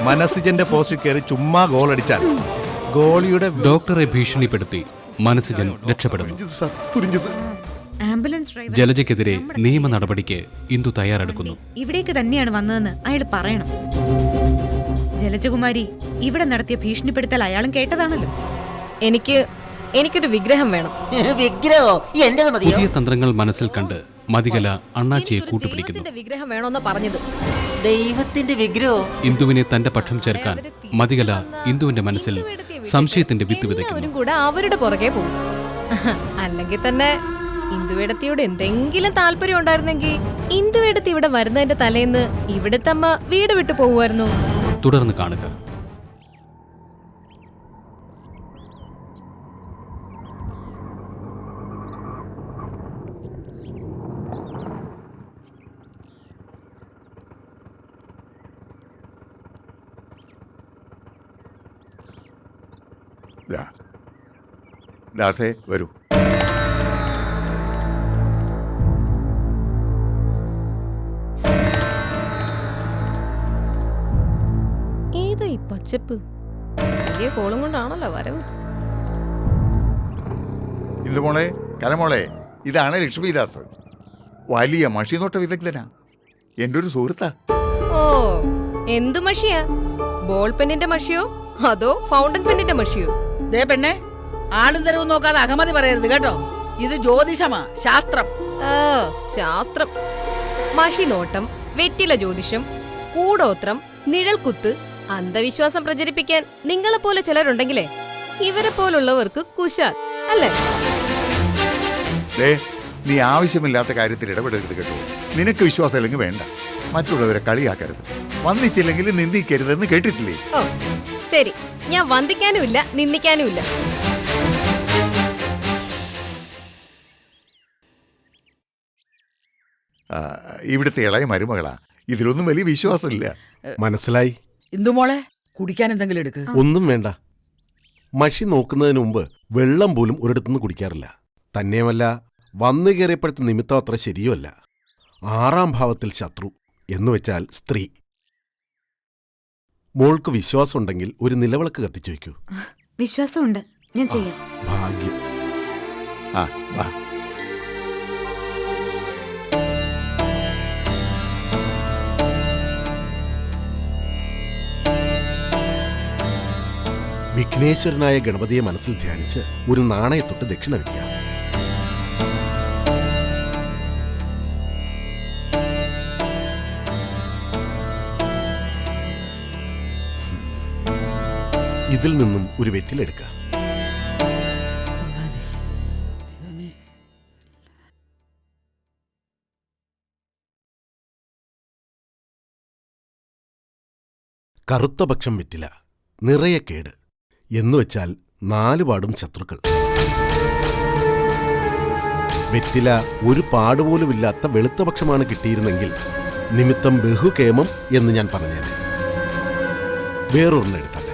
മനസ്സിജന്റെ പോസ്റ്റിൽ കയറി ചുമ്മാ ഗോൾ അടിച്ചാൽ ഗോളിയുടെ ഡോക്ടറെ ഭീഷണിപ്പെടുത്തി മനസ്സിജൻ രക്ഷപ്പെടുന്നു. ജലജയ്ക്കെതിരെ നിയമ നടപടിക്ക് ഇന്ദു തയ്യാറെടുക്കുന്നു. ഇവിടേക്ക് തന്നെയാണ് വന്നതെന്ന് അയാൾ പറയണം. ജലജകുമാരി ഇവിടെ നടത്തിയ ഭീഷണിപ്പെടുത്തൽ അയാളും കേട്ടതാണല്ലോ. എനിക്കൊരു വിഗ്രഹം വേണം. വിഗ്രഹോ? എന്റേത് മതിയോ? പുതിയ തന്ത്രങ്ങൾ മനസ്സിൽ കണ്ട് മതികല അണ്ണാച്ചിയെ കൂട്ടുപിടിക്കുന്നു. വിഗ്രഹം വേണമെന്ന് പറഞ്ഞത്. ദൈവത്തിന്റെ വിഗ്രഹോ? ഇന്ദുവിനെ തന്റെ പക്ഷം ചേർക്കാൻ മതികല ഇന്ദുവിന്റെ മനസ്സിൽ സംശയത്തിന്റെ വിത്ത് വിതയ്ക്കുന്നു. കൂടെ അവരുടെ പുറകെ പോകും. അല്ലെങ്കിൽ തന്നെ ഇന്ദുവേടത്തിയോട് എന്തെങ്കിലും താല്പര്യം ഉണ്ടായിരുന്നെങ്കിൽ ഇന്ദുവേടത്തി ഇവിടെ വരുന്നതിന്റെ തലേന്ന് ഇവിടുത്തെ അമ്മ വീട് വിട്ടു പോകുമായിരുന്നു. തുടർന്ന് കാണുക. ദാസേ വരൂ. ഏതാ ഈ പച്ചപ്പ്? വലിയ കോളം കൊണ്ടാണല്ലോ വരവ്. ഇന്ദുമോളെ, കലമോളെ, ഇതാണ് ലക്ഷ്മിദാസ്. വലിയ മഷിനോട്ട വിദഗ്ധനാ. എൻ്റെ ഒരു സുഹൃത്താ. ഓ, എന്ത് മഷിയാ? ബോൾ പെന്നിന്റെ മഷിയോ അതോ ഫൗണ്ടൻ പെന്നിന്റെ മഷിയോ? ദേ പെണ്ണെ, ആളും തരവും നോക്കാതെ അഹമതി പറയരുത് കേട്ടോ. ഇത് ജ്യോതിഷമാ, ശാസ്ത്രം. ശാസ്ത്രം. മഷി നോട്ടം, വെറ്റില ജ്യോതിഷം, കൂടോത്രം, നിഴൽക്കുത്ത്, അന്ധവിശ്വാസം പ്രചരിപ്പിക്കാൻ നിങ്ങളെപ്പോലെ ചിലരുണ്ടെങ്കിലേ ഇവരെ പോലുള്ളവർക്ക് കുശാൽ അല്ലേ? നീ ആവശ്യമില്ലാത്ത കാര്യത്തിൽ ഇടപെടരുത് കേട്ടോ. നിനക്ക് വിശ്വാസം ഇല്ലെങ്കിൽ വേണ്ട. മറ്റുള്ളവരെ കളിയാക്കരുത്. വന്നിച്ചില്ലെങ്കിൽ നിന്ദിക്കരുതെന്ന് കേട്ടിട്ടില്ലേ? ഓ ശരി, ഞാൻ വന്ദിക്കാനുമില്ല നിന്ദിക്കാനുമില്ല. ഇവിടുത്തെ ഇളയ മരുമകളാ. ഇതിലൊന്നും വലിയ വിശ്വാസമില്ല. മനസ്സിലായി. ഇന്ദുമോളെ, കുടിക്കാൻ എന്തെങ്കിലും എടുക്ക്. ഒന്നും വേണ്ട. മഷി നോക്കുന്നതിന് മുമ്പ് വെള്ളം പോലും ഒരിടത്തുനിന്ന് കുടിക്കാറില്ല. തന്നെയുമല്ല, വന്നു കയറിയപ്പോഴത്തെ നിമിത്തം അത്ര ശരിയുമല്ല. 6ാം ഭാവത്തിൽ ശത്രു എന്നുവെച്ചാൽ സ്ത്രീ. മോൾക്ക് വിശ്വാസമുണ്ടെങ്കിൽ ഒരു നിലവിളക്ക് കത്തിച്ചു വയ്ക്കൂ. വിശ്വാസമുണ്ട്, ഞാൻ ചെയ്യാം. ഭാഗ്യം. വാ. വിഘ്നേശ്വരനായ ഗണപതിയെ മനസ്സിൽ ധ്യാനിച്ച് ഒരു നാണയത്തൊട്ട് ദക്ഷിണ വയ്ക്കുക. ഇതിൽ നിന്നും ഒരു വെറ്റിലെടുക്കുക. കറുത്ത പക്ഷം വെറ്റില, നിറയെ കേട് എന്നുവെച്ചാൽ 4 പാടും ശത്രുക്കൾ. വെറ്റില ഒരു പാടുപോലുമില്ലാത്ത വെളുത്ത പക്ഷമാണ് കിട്ടിയിരുന്നെങ്കിൽ നിമിത്തം ബഹുകേമം എന്ന് ഞാൻ പറഞ്ഞേനെ. വേറൊരെണ്ണം എടുത്താട്ടെ.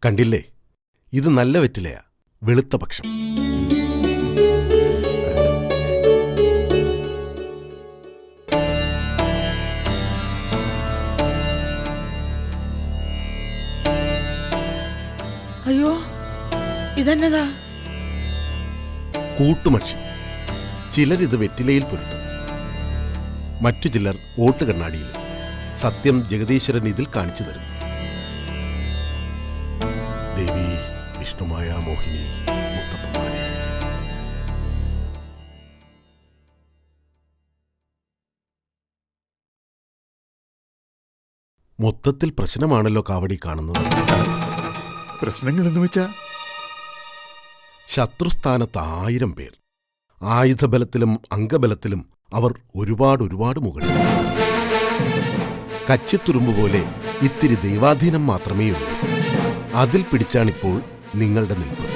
കണ്ടില്ലേ, ഇത് നല്ല വെറ്റിലയാ, വെളുത്ത പക്ഷം. അയ്യോ, ഇതെന്നതാ? കൂട്ടുമക്ഷി. ചിലരിത് വെറ്റിലയിൽ പുരട്ടും, മറ്റു ചിലർ ഓട്ടുകണ്ണാടിയിൽ. സത്യം ജഗദീശ്വരൻ ഇതിൽ കാണിച്ചു തരും. ദേവി വിഷ്ണുമായ മോഹിനി മുത്തപ്പമാരെ. മൊത്തത്തിൽ പ്രശ്നമാണല്ലോ കാവടി കാണുന്നത്. പ്രശ്നങ്ങളെന്ന് വെച്ചാ ശത്രുസ്ഥാനത്ത് 1000 പേർ. ആയുധബലത്തിലും അംഗബലത്തിലും അവർ ഒരുപാട് മുകളിൽ. കച്ചിത്തുരുമ്പ് പോലെ ഇത്തിരി ദൈവാധീനം മാത്രമേയുള്ളൂ. അതിൽ പിടിച്ചാണിപ്പോൾ നിങ്ങളുടെ നിൽപ്പ്.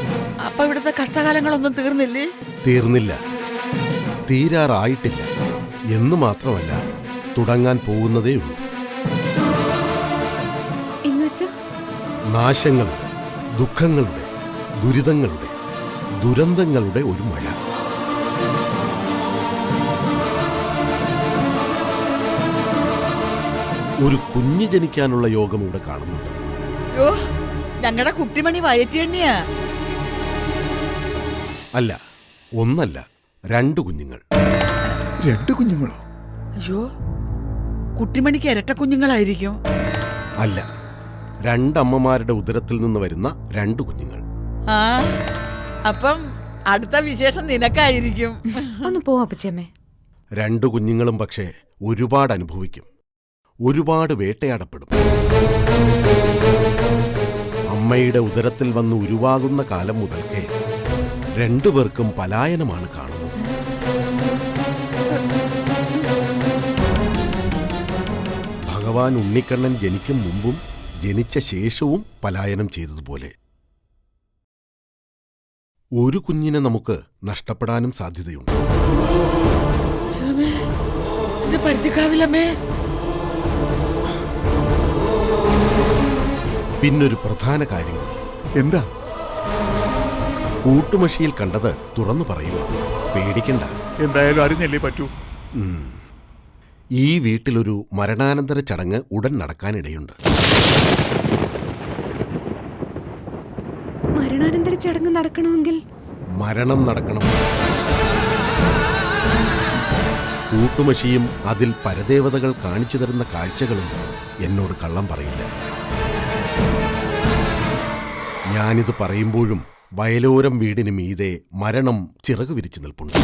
അപ്പൊ ഇവിടുത്തെ കഷ്ടകാലങ്ങളൊന്നും തീർന്നില്ലേ? തീർന്നില്ല, തീരാറായിട്ടില്ല എന്ന് മാത്രമല്ല, തുടങ്ങാൻ പോകുന്നതേയുള്ളൂ. നാശങ്ങളുടെ, ദുഃഖങ്ങളുടെ, ദുരിതങ്ങളുടെ, ദുരന്തങ്ങളുടെ ഒരു മഴ. ഒരു കുഞ്ഞ് ജനിക്കാനുള്ള യോഗം ഇവിടെ കാണുന്നുണ്ട്. യോ ഞങ്ങളുടെ കുട്ടിമണി വയറ്റിയെണ്ണിയാ. അല്ല, ഒന്നല്ല, 2 കുഞ്ഞുങ്ങൾ. 2 കുഞ്ഞുങ്ങളോ? അയ്യോ കുട്ടിമണിക്ക് ഇരട്ട കുഞ്ഞുങ്ങളായിരിക്കും. അല്ല, 2 അമ്മമാരുടെ ഉദരത്തിൽ നിന്ന് വരുന്ന 2 കുഞ്ഞുങ്ങൾ. ആ അപ്പം അടുത്ത വിശേഷം നിനക്കായിരിക്കും. ഒന്ന് പോവാ അപ്പച്ചമ്മേ. 2 കുഞ്ഞുങ്ങളും പക്ഷേ ഒരുപാട് അനുഭവിക്കും, ഒരുപാട് വേട്ടയാടപ്പെടും. അമ്മയുടെ ഉദരത്തിൽ വന്ന് ഉരുവാകുന്ന കാലം മുതൽക്കേ 2 പേർക്കും പലായനമാണ് കാണുന്നത്. ഭഗവാൻ ഉണ്ണിക്കണ്ണൻ ജനിക്കും മുമ്പും ജനിച്ച ശേഷവും പലായനം ചെയ്തതുപോലെ ഒരു കുഞ്ഞിനെ നമുക്ക് നഷ്ടപ്പെടാനും സാധ്യതയുണ്ട്. ഇത് പരിചയക്കാവില്ലമ്മേ. പിന്നൊരു പ്രധാന കാര്യം കൂടി. എന്താ? കൂട്ടുമഷിയിൽ കണ്ടത് തുറന്നു പറയുക, പേടിക്കണ്ട. എന്തായാലും അറിഞ്ഞല്ലേ പറ്റൂ. ഈ വീട്ടിലൊരു മരണാനന്തര ചടങ്ങ് ഉടൻ നടക്കാനിടയുണ്ട്. മരണാനന്തര ചടങ്ങ് നടക്കണമെങ്കിൽ മരണം നടക്കണം. കൂട്ടുമഷിയും അതിൽ പരദേവതകൾ കാണിച്ചു തരുന്ന കാഴ്ചകളും എന്നോട് കള്ളം പറയില്ല. ഞാനിത് പറയുമ്പോഴും വയലോരം വീടിന് മീതെ മരണം ചിറകു വിരിച്ചു നിൽപ്പുണ്ട്.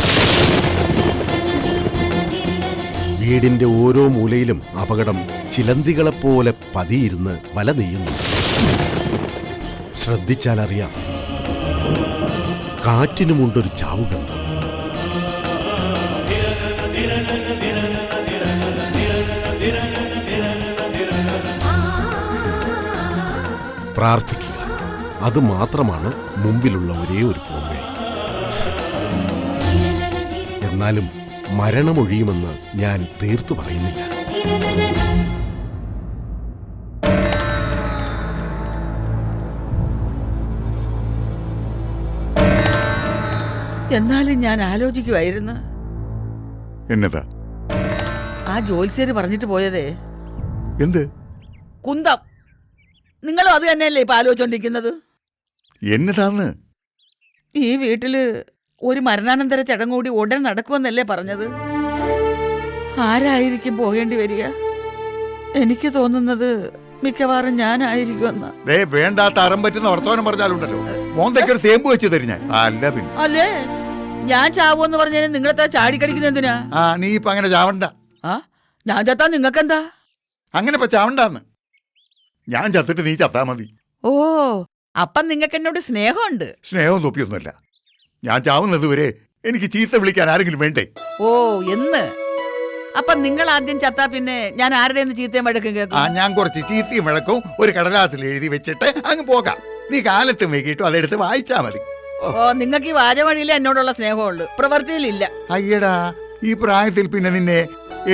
വീടിന്റെ ഓരോ മൂലയിലും അപകടം ചിലന്തികളെപ്പോലെ പതിയിരുന്ന് വല നെയ്യുന്നു. ശ്രദ്ധിച്ചാലറിയാം, കാറ്റിനുമുണ്ടൊരു ചാവുഗന്ധം. പ്രാർത്ഥിക്കുക, അത് മാത്രമാണ് മുമ്പിലുള്ള ഒരേ ഒരു പോംവഴി. എന്നാലും മരണമൊഴിയുമെന്ന് ഞാൻ തീർത്തു പറയുന്നില്ല. എന്നാലും ഞാൻ ആലോചിക്കുമായിരുന്നു, എന്നതാ? ആ ജോത്സ്യര് പറഞ്ഞിട്ട് പോയതേ എന്ത്? കുന്തം. നിങ്ങളും അത് തന്നെയല്ലേ ഇപ്പൊ ആലോചിച്ചോണ്ടിരിക്കുന്നത്? എന്നതാന്ന്? ഈ വീട്ടില് ഒരു മരണാനന്തര ചടങ്ങ് കൂടി ഉടൻ നടക്കുമെന്നല്ലേ പറഞ്ഞത്? ആരായിരിക്കും പോകേണ്ടി വരിക? എനിക്ക് തോന്നുന്നത് മിക്കവാറും ഞാനായിരിക്കുമെന്ന്. വേണ്ടാത്ത അറം പറ്റുന്ന വർത്തമാനം പറഞ്ഞാലുണ്ടല്ലോ, മോന്തയ്ക്കൊരു സേമ്പ് വെച്ച് തരും ഞാൻ. അല്ല പിന്നെ അല്ലേ, ഞാൻ ചാവൂന്ന് പറഞ്ഞാൽ നിങ്ങളെ ചാടിക്കടിക്കുന്ന എന്തിനാ? നീ ഇപ്പൊ അങ്ങനെ ചാവണ്ട. ആ ഞാൻ ചത്താ നിങ്ങൾക്കെന്താ? അങ്ങനെ ഇപ്പൊ ചാവണ്ടാന്ന്. ഞാൻ ചത്തിട്ട് നീ ചത്താ മതി. ഓ അപ്പം നിങ്ങൾക്ക് എന്നോട് സ്നേഹമുണ്ട്. സ്നേഹവും തൊപ്പിയൊന്നുമല്ല. ഞാൻ ചാവുന്നത് വരെ എനിക്ക് ചീത്ത വിളിക്കാൻ ആരെങ്കിലും വേണ്ടേ? ഓ എന്ന് അപ്പൊ നിങ്ങൾ ആദ്യം ചത്താ പിന്നെ ഞാൻ ആരുടെ ചീത്തയും വഴക്കും കേൾക്കും? ഞാൻ കുറച്ച് ചീത്തയും വഴക്കവും ഒരു കടലാസിൽ എഴുതി വെച്ചിട്ട് അങ്ങ് പോകാം. നീ കാലത്തും വൈകിട്ടും അതെടുത്ത് വായിച്ചാ മതി. ഓ നിങ്ങൾക്ക് ഈ വാചവഴിയിലെ എന്നോടുള്ള സ്നേഹമുള്ളൂ, പ്രവൃത്തിയിലില്ല. അയ്യടാ, ഈ പ്രായത്തിൽ പിന്നെ നിന്നെ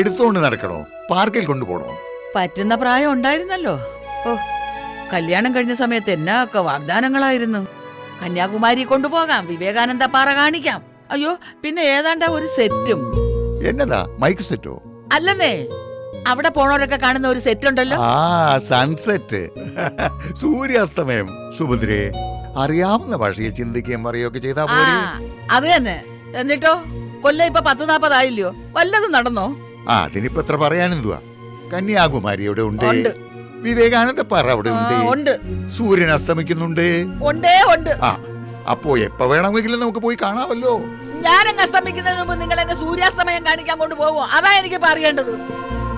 എടുത്തോണ്ട് നടക്കണോ? പാർക്കിൽ കൊണ്ടുപോകണോ? പറ്റുന്ന പ്രായം ഉണ്ടായിരുന്നല്ലോ. ഓ കല്യാണം കഴിഞ്ഞ സമയത്ത് എന്നാ ഒക്കെ വാഗ്ദാനങ്ങളായിരുന്നു. കന്യാകുമാരി കൊണ്ടുപോകാം, വിവേകാനന്ദ പാറ കാണിക്കാം. അയ്യോ പിന്നെ ഏതാണ്ടാ ഒരു സെറ്റും. എന്നതാ, മൈക്ക് സെറ്റോ? അല്ലെന്നേ, അവിടെ പോണവരൊക്കെ കാണുന്ന ഒരു സെറ്റ് ഉണ്ടല്ലോ. സൺസെറ്റ്, സൂര്യാസ്തമയം. സുഭദ്രേ, അറിയാവുന്ന ഭാഷയിൽ ചിന്തിക്കുകയും പറയുകയൊക്കെ ചെയ്താ പോരെ? അത് തന്നെ. എന്നിട്ടോ കൊല്ലം ഇപ്പൊ 10-40 ആയില്ലയോ? വല്ലതും നടന്നോ? അതിനിപ്പോ എത്ര പറയാനെന്തുവാ? കന്യാകുമാരി അവിടെ ഉണ്ട്, ഉണ്ട്. വിവേകാനന്ദ പാറ അവിടെ ഉണ്ട്, ഉണ്ട്. സൂര്യൻ അസ്തമിക്കുന്നുണ്ട്. ഉണ്ടേ ഉണ്ട്. അപ്പോ എപ്പോ വേണമെങ്കിലും നമുക്ക് പോയി കാണാമല്ലോ. ഞാനങ്ങ് അസ്തമിക്കുന്നതിന് മുമ്പ് നിങ്ങൾ എന്നെ സൂര്യാസ്തമയം കാണിക്കാൻ കൊണ്ടുപോകുമോ? അതാ എനിക്ക് അറിയേണ്ടത്.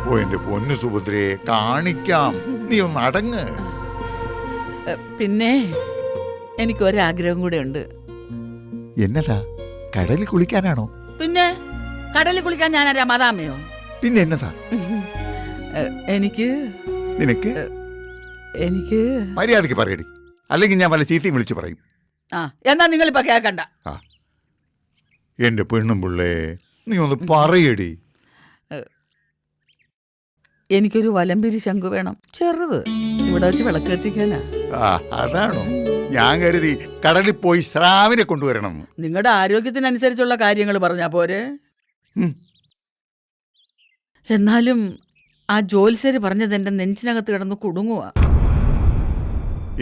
ഓ എന്റെ പൊന്നു സുഭദ്രയെ, കാണിക്കാം. നീ ഒന്ന് അടങ്ങ്. പിന്നെ എനിക്കൊരാഗ്രഹം കൂടെ ഉണ്ട്. എന്നതാ? കടലിൽ കുളിക്കാനാണോ? പിന്നെ കടലിൽ കുളിക്കാൻ ഞാനാരാ, മദാമയോ? പിന്നെ എന്നതാ? എനിക്ക് നിനക്ക് എനിക്ക് മര്യാദക്ക് പറയടി, അല്ലെങ്കിൽ ഞാൻ വല്ല ചീത്തയും വിളിച്ചു പറയും. എന്നാ നിങ്ങളിപ്പോ കേക്കണ്ട. എന്റെ പെണ്ണും പിള്ളേ, നീ ഒന്ന് പറയടി. എനിക്കൊരു വലംപിരി ശംഖു വേണം, ചെറുത്. ഇവിടെ വെച്ച് വിളക്ക് കത്തിക്കാനാ. അതാണോ? ഞാൻ കരുതി കടലിൽ പോയി സ്രാവിനെ കൊണ്ടുവരണം. നിങ്ങളുടെ ആരോഗ്യത്തിനനുസരിച്ചുള്ള കാര്യങ്ങൾ പറഞ്ഞാ പോരെ. എന്നാലും ആ ജോത്സ്യര് പറഞ്ഞത് എന്റെ നെഞ്ചിനകത്ത് കിടന്ന് കുടുങ്ങുക.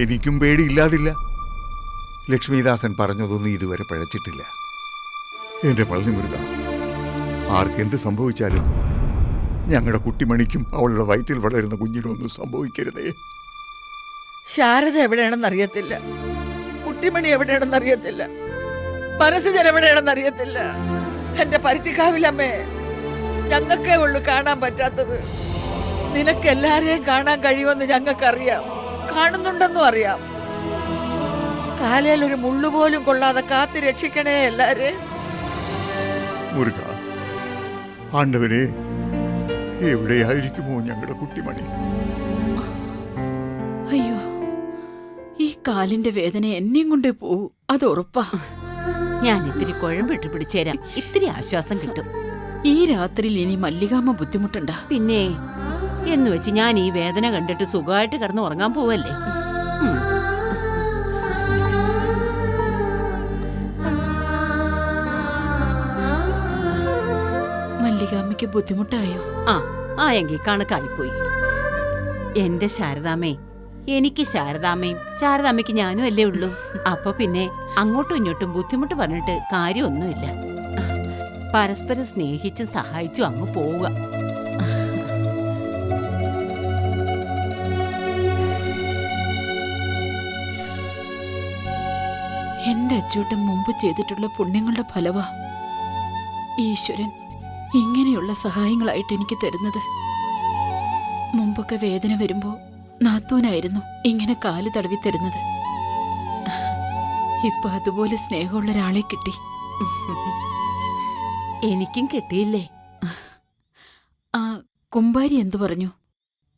എനിക്കും പേടിയില്ലാതില്ല. ലക്ഷ്മിദാസൻ പറഞ്ഞതൊന്നും ഇതുവരെ പഴച്ചിട്ടില്ല. എന്റെ പളനി മുരുക, ആർക്കെന്ത് സംഭവിച്ചാലും ഞങ്ങളുടെ കുട്ടിമണിക്കും അവളുടെ വയറ്റിൽ വളരുന്ന കുഞ്ഞിനൊന്നും സംഭവിക്കരുതേ. ശാരദ എവിടെയാണെന്ന് അറിയത്തില്ല, കുട്ടിമണി എവിടെയാണെന്ന് അറിയത്തില്ല, മനസ്സുജൻ എവിടെയാണെന്ന് അറിയത്തില്ല. എന്റെ പരുത്തിക്കാവിലമ്മേ, ഞങ്ങൾക്കേ ഉള്ളു കാണാൻ പറ്റാത്തത്. നിനക്ക് എല്ലാരെയും കാണാൻ കഴിയുമെന്ന് ഞങ്ങൾക്കറിയാം, കാണുന്നുണ്ടെന്നും അറിയാം. കാലയിൽ ഒരു മുള്ളുപോലും കൊള്ളാതെ കാത്തു രക്ഷിക്കണേ എല്ലാരെ. മുരുക, ആണ്ടവനെ, എവിടെയായിരിക്കുമോ ഞങ്ങളുടെ കുട്ടിമണി? അയ്യോ, ഈ കാലിന്റെ വേദന എന്നെയും കൊണ്ടേ പോവൂ, അത് ഉറപ്പാ. ഞാൻ ഇത്തിരി കുഴമ്പിട്ട് പിടിച്ചേരാം, ഇത്തിരി ആശ്വാസം കിട്ടും. ഈ രാത്രിയിൽ ഇനി മല്ലികാമ്മ ബുദ്ധിമുട്ടുണ്ട? പിന്നെ എന്ന് വെച്ച് ഞാൻ ഈ വേദന കണ്ടിട്ട് സുഖമായിട്ട് കിടന്ന് ഉറങ്ങാൻ പോവല്ലേ? മല്ലികാമ്മയ്ക്ക് ബുദ്ധിമുട്ടായോ? ആയെങ്കിൽ കണക്കായിപ്പോയി. എന്റെ ശാരദാമ്മേ, എനിക്ക് ശാരദാമ്മയും ശാരദാമ്മയ്ക്ക് ഞാനും അല്ലേ ഉള്ളൂ. അപ്പൊ പിന്നെ അങ്ങോട്ടും ഇങ്ങോട്ടും ബുദ്ധിമുട്ട് പറഞ്ഞിട്ട് കാര്യമൊന്നുമില്ല. പരസ്പരം സ്നേഹിച്ചും സഹായിച്ചും അങ്ങ് പോവുക. എന്റെ അച്ചൂട്ടൻ മുമ്പ് ചെയ്തിട്ടുള്ള പുണ്യങ്ങളുടെ ഫലവാ ഈശ്വരൻ ഇങ്ങനെയുള്ള സഹായങ്ങളായിട്ട് എനിക്ക് തരുന്നത്. മുമ്പൊക്കെ വേദന വരുമ്പോ നാത്തൂനായിരുന്നു ഇങ്ങനെ കാല് തടവി തരുന്നത്. ഇപ്പൊ അതുപോലെ സ്നേഹമുള്ള ഒരാളെ കിട്ടി. എനിക്കും കിട്ടിയില്ലേ? ആ കുമ്പാരി എന്തു പറഞ്ഞു?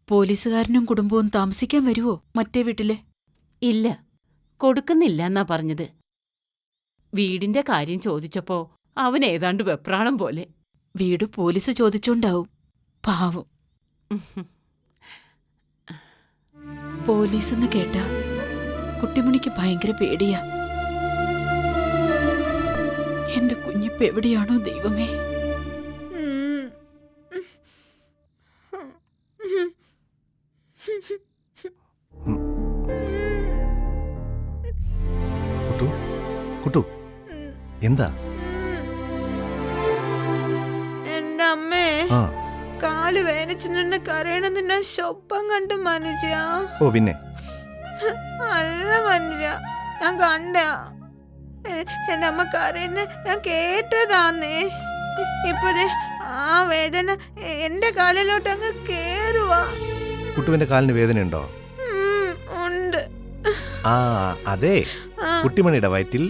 പോലീസുകാരനും കുടുംബവും താമസിക്കാൻ വരുവോ മറ്റേ വീട്ടിലെ? ഇല്ല, കൊടുക്കുന്നില്ല എന്നാ പറഞ്ഞത്. വീടിന്റെ കാര്യം ചോദിച്ചപ്പോ അവൻ ഏതാണ്ട് വെപ്രാളം പോലെ. വീട് പോലീസ് ചോദിച്ചോണ്ടാവും. പാവം. പോലീസെന്ന് കേട്ട കുട്ടിമണിക്ക് ഭയങ്കര പേടിയാ. എന്റെ കുഞ്ഞിപ്പ് എവിടെയാണോ ദൈവമേ. കുട്ടു, കുട്ടു, എന്താ? എന്റെ അമ്മേ, കാല് വേനച്ചു നിന്ന് കരയണ നിന്നെ ശൊപ്പം കണ്ട് മനുഷ്യ. ഓ പിന്നെ നല്ല മനുഷ്യ, ഞാൻ കണ്ട. എന്റെ അമ്മ കരയുന്ന ഞാൻ കേട്ടതാന്നേ. ഇപ്പൊ ആ വേദന എന്റെ കാലിലോട്ട് അങ്ങ് കേറുവാ. കുട്ടുവിന്റെ കാലിന് വേദനയുണ്ടോ? ഉണ്ട്. ആ അതെ, കുട്ടിമണിയുടെ വയറ്റിൽ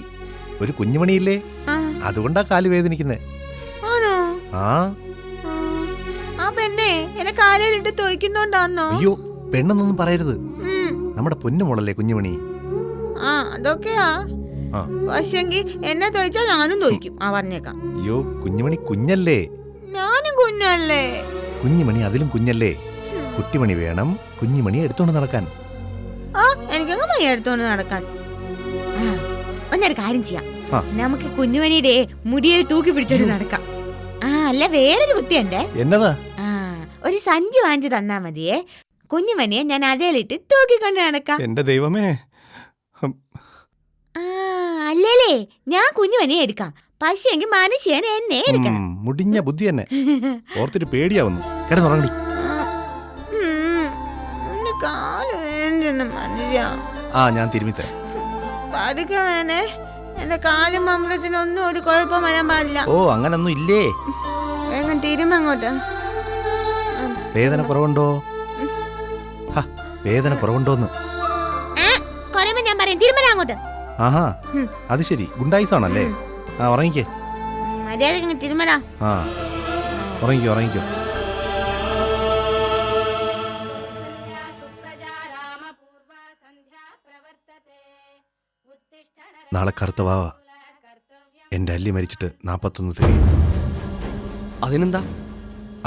ഒരു കുഞ്ഞുമണിയില്ലേ, അതുകൊണ്ടാ കാല് വേദനിക്കുന്നേ. ആണോ? ആ ആ പെണ്ണെ എന്നെ കാലിലിട്ട് തോയ്ക്കുന്നോണ്ടാന്നോ? അയ്യോ, പെണ്ണെന്നൊന്നും പറയരുത്. നമ്മുടെ പൊന്നുമോളല്ലേ കുഞ്ഞുമണി. ആ അതൊക്കെയാ. പക്ഷെങ്കി എന്നെ തോയ്ച്ചാ ഞാനും തോയ്ക്കും. ആ പറഞ്ഞേക്കാം. അയ്യോ, കുഞ്ഞുമണി കുഞ്ഞല്ലേ. ഞാനും കുഞ്ഞല്ലേ. കുഞ്ഞുമണി അതിലും കുഞ്ഞല്ലേ. കുട്ടിമണി വേണം കുഞ്ഞുമണി എടുത്തോണ്ട് നടക്കാൻ. ആ എനിക്കങ്ങ് മണി എടുത്തോണ്ട് നടക്കാൻ. ഒന്നൊരു കാര്യം ചെയ്യാം, നമുക്ക് കുഞ്ഞുമണിയുടെ മുടിയെ തൂക്കി പിടിച്ചോണ്ട് നടക്കാം. ആ അല്ല, വേറൊരു കുട്ടിയുണ്ട്. എന്നതാ? ആ ഒരു സഞ്ചി വാങ്ങിച്ചു തന്നാ മതിയേ. കുഞ്ഞുമണിയെ ഞാൻ അതേലിട്ട് തൂക്കിക്കൊണ്ട് നടക്കാം. എന്റെ ദൈവമേ. അല്ലേലേ, ഞാൻ കുഞ്ഞുമണിയെ എടുക്കാം. പക്ഷേ എങ്കിൽ മനുഷ്യൻ എന്നെ എടുക്കണം. മുടിഞ്ഞ ബുദ്ധി തന്നെ. ഓർത്തിട്ട് പേടിയാവുന്നു. കിടന്നുറങ്ങി. കാല് വേണ്ട മനുഷ്യ. ആ ഞാൻ തിരുമിത്തരാം. പതുക്കെ വേണേ. എന്റെ കാലും അമ്പലത്തിനൊന്നും ഒരു കുഴപ്പം വരാൻ പാടില്ല. ഓ അങ്ങനൊന്നും ഇല്ലേ. വേഗം തിരുമങ്ങോട്ട്. വേദന കുറവുണ്ടോ? വേദന കുറവുണ്ടോന്ന് കുറയുമ്പോ ഞാൻ പറയാം, തിരുമല അങ്ങോട്ട്. ആഹാ, അത് ശരി, ഗുണ്ടായിസാണല്ലേ. ആ ഉറങ്ങിക്കേ. മര്യാദ തിരുമല. ആ ഉറങ്ങിക്കോ, ഉറങ്ങിക്കോ. നാളെ കറുത്തവാ എന്റെ അല്ലി മരിച്ചിട്ട് 41 തികയും. അതിനെന്താ?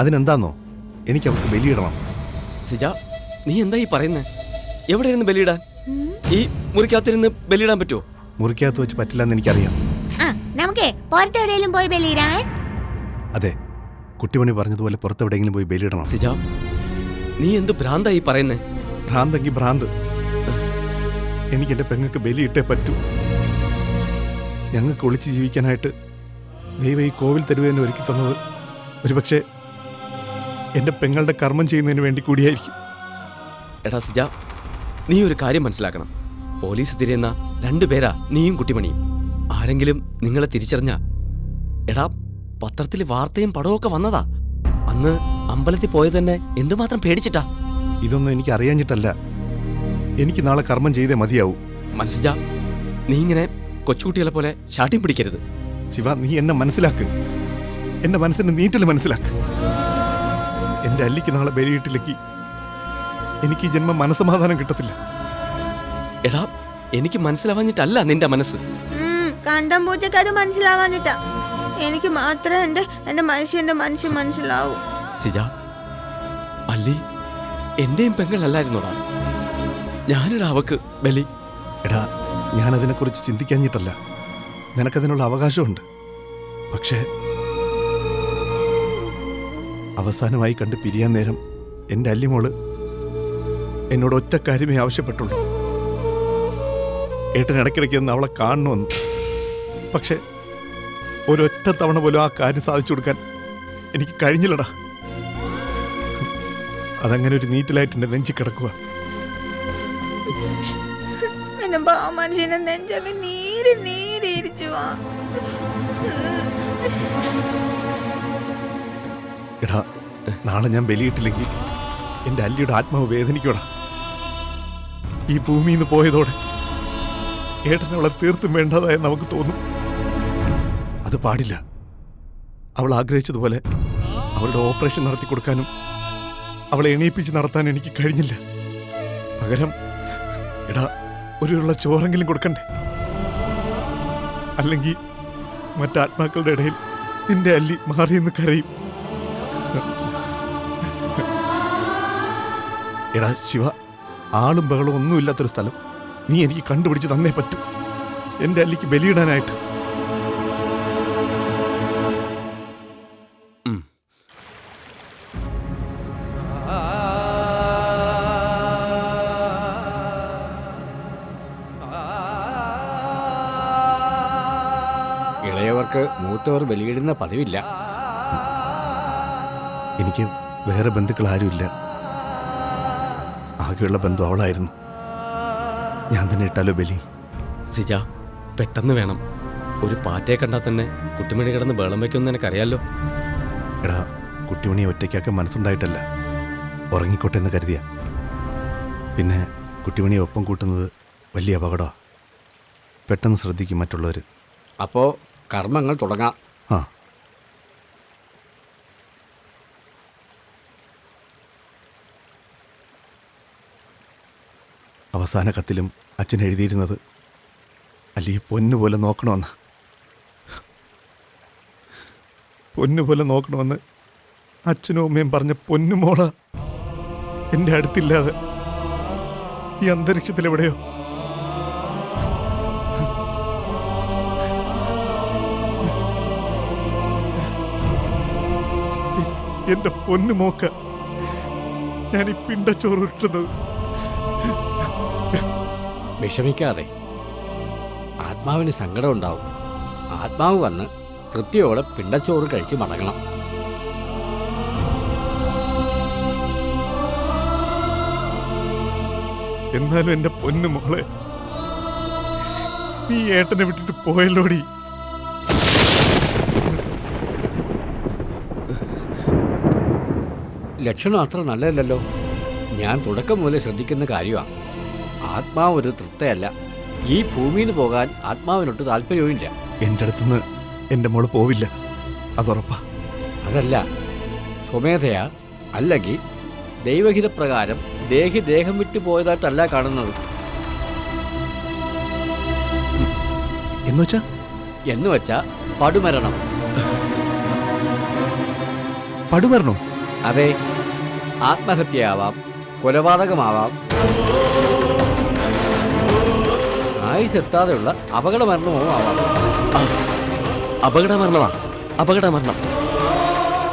അതിനെന്താന്നോ, എനിക്ക് അവർക്ക് ബലിയിടണം. സിജ, നീ എന്താ ഈ പറയുന്നേ? എവിടെയായിരുന്നു ബലിയിടാൻ? ഈ മുറിക്കകത്തിരുന്ന് ബലിയിടാൻ പറ്റുമോ? മുറിക്കകത്ത് വെച്ച് പറ്റില്ലെന്ന് എനിക്കറിയാം. നമുക്കേ പുറത്തെവിടെയെങ്കിലും പോയി ബലിയിടാമേ. അതെ, കുട്ടിമണി പറഞ്ഞതുപോലെ പുറത്തെവിടെയെങ്കിലും പോയി ബലിയിടണം. സിജ, നീ എന്ത് ഭ്രാന്തായി പറയുന്നേ? ഭ്രാന്തെങ്കിൽ ഭ്രാന്ത്. എനിക്ക് എൻ്റെ പെങ്ങൾക്ക് ബലിയിട്ടേ പറ്റൂ. ഞങ്ങൾക്ക് ഒളിച്ച് ജീവിക്കാനായിട്ട് ദൈവം ഈ കോവിൽ തെരുവേനെ ഒരുക്കി തന്നത് ഒരുപക്ഷെ എൻ്റെ പെങ്ങളുടെ കർമ്മം ചെയ്യുന്നതിന് വേണ്ടി കൂടിയായിരിക്കും. എടാ സിജ, നീ ഒരു കാര്യം മനസ്സിലാക്കണം. പോലീസ് തിരയുന്ന 2 പേരാ നീയും കുട്ടിമണിയും. ആരെങ്കിലും നിങ്ങളെ തിരിച്ചറിഞ്ഞ, എടാ പത്രത്തിൽ വാർത്തയും പടമൊക്കെ വന്നതാ. അന്ന് അമ്പലത്തിൽ പോയത് തന്നെ എന്തുമാത്രം പേടിച്ചിട്ടാ. ഇതൊന്നും എനിക്ക് അറിയാഞ്ഞിട്ടല്ല. എനിക്ക് നാളെ കർമ്മം ചെയ്തേ മതിയാവൂ. മനസ്സിജ, നീ ഇങ്ങനെ കൊച്ചുകുട്ടികളെ പോലെ ശാഠ്യം പിടിക്കരുത്. ശിവ, നീ എന്നെ മനസ്സിലാക്ക്. എന്റെ മനസ്സിന്റെ നീറ്റിൽ മനസ്സിലാക്ക്. എന്റെ അല്ലിക്ക് നാളെ ബലിയിട്ടില്ലെങ്കിൽ എനിക്ക് ഈ ജന്മം മനസ്സമാധാനം കിട്ടത്തില്ല. എടാ, എനിക്ക് മനസ്സിലാവാഞ്ഞിട്ടല്ല നിന്റെ മനസ്സ്. കണ്ടം പൂച്ചക്കാര് മനസ്സിലാവാഞ്ഞിട്ടാ. എനിക്ക് മാത്രമേ എന്റെ മനുഷ്യന്റെ മനസ്സ് മനസ്സിലാവൂ. സിജ, അല്ലി എന്റെയും പെങ്ങളല്ലായിരുന്നോടാ. ഞാനിടാ അവക്ക് ബലി. എടാ, ഞാനതിനെക്കുറിച്ച് ചിന്തിക്കാഞ്ഞിട്ടല്ല. നിനക്കതിനുള്ള അവകാശമുണ്ട്. പക്ഷേ അവസാനമായി കണ്ട് പിരിയാൻ നേരം എൻ്റെ അല്ലിമോള് എന്നോട് ഒറ്റ കാര്യമേ ആവശ്യപ്പെട്ടുള്ളൂ. ഏട്ടൻ ഇടയ്ക്കിടയ്ക്ക് ഒന്ന് അവളെ കാണണമെന്ന്. പക്ഷേ ഒരൊറ്റ തവണ പോലും ആ കാര്യം സാധിച്ചു കൊടുക്കാൻ എനിക്ക് കഴിഞ്ഞില്ലടാ. അതങ്ങനെ ഒരു നീറ്റിലായിട്ട് എൻ്റെ നെഞ്ചി കിടക്കുക. എന്റെ മനുഷ്യന്റെ നെഞ്ചൊക്കെ നീരിച്ചു. എടാ, നാളെ ഞാൻ ബലിയിട്ടില്ലെങ്കിൽ എൻ്റെ അല്ലിയുടെ ആത്മാവ് വേദനിക്കോടാ. ഈ ഭൂമിയിൽ നിന്ന് പോയതോടെ ഏട്ടനവളെ തീർത്തും വേണ്ടതായി നമുക്ക് തോന്നും. അത് പാടില്ല. അവൾ ആഗ്രഹിച്ചതുപോലെ അവളുടെ ഓപ്പറേഷൻ നടത്തി കൊടുക്കാനും അവളെ എണീപ്പിച്ച് നടത്താനും എനിക്ക് കഴിഞ്ഞില്ല. പകരം എടാ, ഒരുള്ള ചോറെങ്കിലും കൊടുക്കണ്ടേ? അല്ലെങ്കിൽ മറ്റാത്മാക്കളുടെ ഇടയിൽ നിന്റെ അല്ലി മാറിയെന്ന് കരയും. എടാ ശിവ, ആളും ബഹളും ഒന്നുമില്ലാത്തൊരു സ്ഥലം നീ എനിക്ക് കണ്ടുപിടിച്ച് തന്നേ പറ്റൂ, എൻ്റെ അല്ലിക്ക് ബലിയിടാനായിട്ട്. ഇളയവർക്ക് മൂത്തവർ ബലിയിടുന്ന പതിവില്ല. എനിക്ക് വേറെ ബന്ധുക്കൾ ആരുമില്ല. ആകെയുള്ള ബന്ധു അവളായിരുന്നു. ഞാൻ തന്നെ ഇട്ടാലോ ബലി? സിജ, പെട്ടെന്ന് വേണം. ഒരു പാറ്റയെ കണ്ടാൽ തന്നെ കുട്ടിമണി കിടന്ന് ബേളം വയ്ക്കുമെന്ന് എനിക്കറിയാലോ. എടാ, കുട്ടിമണിയെ ഒറ്റയ്ക്കാക്കാൻ മനസ്സുണ്ടായിട്ടല്ല, ഉറങ്ങിക്കോട്ടെ എന്ന് കരുതിയ. പിന്നെ കുട്ടിമണിയെ ഒപ്പം കൂട്ടുന്നത് വലിയ അപകടമാണ്. പെട്ടെന്ന് ശ്രദ്ധിക്കും മറ്റുള്ളവർ. അപ്പോൾ കർമ്മങ്ങൾ തുടങ്ങാം. ആ, അവസാന കത്തിലും അച്ഛൻ എഴുതിയിരുന്നത് അല്ലിയെ പൊന്നുപോലെ നോക്കണമെന്ന്. പൊന്നുപോലെ നോക്കണമെന്ന് അച്ഛനും അമ്മയും പറഞ്ഞ പൊന്നുമോള എൻ്റെ അടുത്തില്ലാതെ ഈ അന്തരീക്ഷത്തിലെവിടെയോ. എൻ്റെ പൊന്നുമോക്ക ഞാൻ ഈ പിണ്ടച്ചോറ് ഉരുട്ടുന്നത്. വിഷമിക്കാതെ. ആത്മാവിന് സങ്കടം ഉണ്ടാവും. ആത്മാവ് വന്ന് തൃപ്തിയോടെ പിണ്ടച്ചോറ് കഴിച്ച് മടങ്ങണം. എന്നാലും എൻ്റെ പൊന്നുമോളെ, നീ ഏട്ടനെ വിട്ടിട്ട് പോയല്ലോടി. ലക്ഷണം അത്ര നല്ലതല്ലോ. ഞാൻ തുടക്കം മുതലേ ശ്രദ്ധിക്കുന്ന കാര്യമാണ്. ആത്മാവ് ഒരു തൃപ്തയല്ല. ഈ ഭൂമിയിൽ നിന്ന് പോകാൻ ആത്മാവിനൊട്ട് താല്പര്യവുമില്ല. എൻ്റെ അടുത്തുനിന്ന് എൻ്റെ മോള് പോവില്ല, അതുറപ്പാ. അതല്ല, സ്വമേധയാ അല്ലെങ്കിൽ ദൈവഹിതപ്രകാരം ദേഹം വിട്ടു പോയതായിട്ടല്ല കാണുന്നത്. എന്നുവെച്ചാ പടുമരണം. പടുമരണോ? അതെ, ആത്മഹത്യയാവാം, കൊലപാതകമാവാം, ആയുസെത്താതെയുള്ള അപകടമരണമോ ആവാം. അപകടമരണമാ? അപകടമരണം.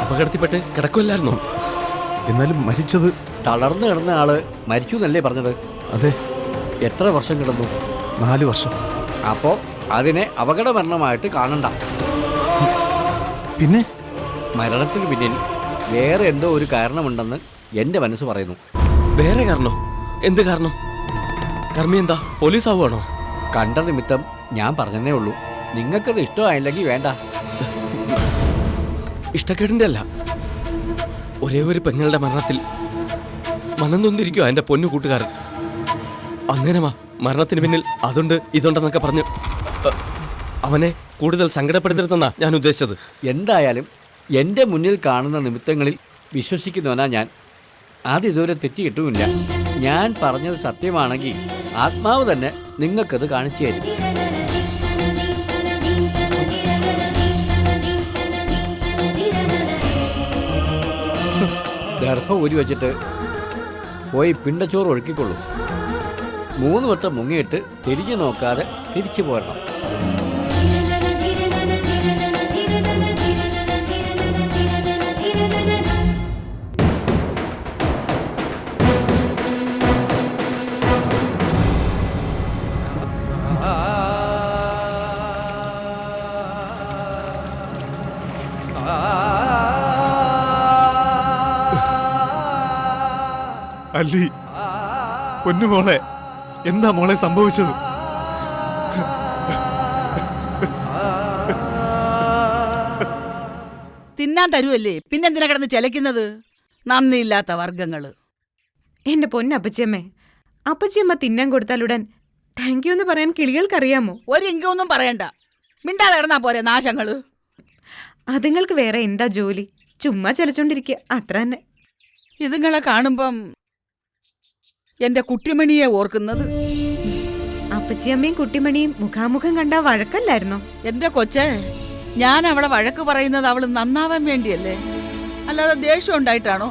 അപകടത്തിൽപ്പെട്ട് കിടക്കുമല്ലായിരുന്നോ? എന്നാലും മരിച്ചത് തളർന്നു കിടന്ന ആള് മരിച്ചു എന്നല്ലേ പറഞ്ഞത്? അതെ. എത്ര വർഷം കിടന്നു? 4 വർഷം. അപ്പോ അതിനെ അപകട മരണമായിട്ട് കാണണ്ട. പിന്നെ മരണത്തിന് പിന്നിൽ വേറെ എന്തോ ഒരു കാരണമുണ്ടെന്ന് എന്റെ മനസ്സ് പറയുന്നു. വേറെ കാരണോ? എന്ത് കാരണം? കർമ്മി എന്താ പോലീസ് ആവുകയാണോ? കണ്ട നിമിത്തം ഞാൻ പറഞ്ഞതേ ഉള്ളൂ. നിങ്ങൾക്കത് ഇഷ്ടമായില്ലെങ്കിൽ വേണ്ട. ഇഷ്ടക്കേടിന്റെ അല്ല, ഒരേ ഒരു പെങ്ങളുടെ മരണത്തിൽ മനം നൊന്നിരിക്കുവാ എന്റെ പൊന്നു കൂട്ടുകാരൻ. അങ്ങനെമാ മരണത്തിന് പിന്നിൽ അതുണ്ട് ഇതുണ്ടെന്നൊക്കെ പറഞ്ഞ് അവനെ കൂടുതൽ സങ്കടപ്പെടുത്തരുതെന്നാ ഞാൻ ഉദ്ദേശിച്ചത്. എന്തായാലും എൻ്റെ മുന്നിൽ കാണുന്ന നിമിത്തങ്ങളിൽ വിശ്വസിക്കുന്നവനാ ഞാൻ. അതിതുവരെ തെറ്റി കിട്ടുമില്ല. ഞാൻ പറഞ്ഞത് സത്യമാണെങ്കിൽ ആത്മാവ് തന്നെ നിങ്ങൾക്കത് കാണിച്ചു തരും. ഗർഭം ഊരി വെച്ചിട്ട് പോയി പിണ്ടച്ചോറ് ഒഴുക്കിക്കൊള്ളൂ. 3 വട്ടം മുങ്ങിയിട്ട് തിരിഞ്ഞു നോക്കാതെ തിരിച്ചു പോരണം. അല്ലി, പൊന്നുമോളെ, എന്താ മോളെ സംഭവിച്ചത്? തിന്നാൻ തരുമല്ലേ, പിന്നെന്തിനാ കിടന്ന് ചെലക്കുന്നത്? നന്ദിയില്ലാത്ത വർഗങ്ങള്. എന്റെ പൊന്നപ്പച്ചിയമ്മേ, അപ്പച്ചിയമ്മ തിന്നാൻ കൊടുത്താലുടൻ താങ്ക് യു എന്ന് പറയാൻ കിളികൾക്കറിയാമോ? ഒരു ഇങ്കൊന്നും പറയണ്ട, മിണ്ടാതെ കിടന്നാ പോരെ നാശങ്ങള്. അതുങ്ങൾക്ക് വേറെ എന്താ ജോലി? ചുമ്മാ ചലച്ചോണ്ടിരിക്കുക, അത്ര തന്നെ. ഇതുങ്ങളെ കാണുമ്പം എന്റെ കുട്ടിമണിയെ ഓർക്കുന്നത്. അപ്പച്ചിയമ്മയും കുട്ടിമണിയും മുഖാമുഖം കണ്ടാ വഴക്കല്ലായിരുന്നോ? എന്റെ കൊച്ചേ, ഞാൻ അവളെ വഴക്ക് പറയുന്നത് അവള് നന്നാവാൻ വേണ്ടിയല്ലേ, അല്ലാതെ ദേഷ്യം ഉണ്ടായിട്ടാണോ?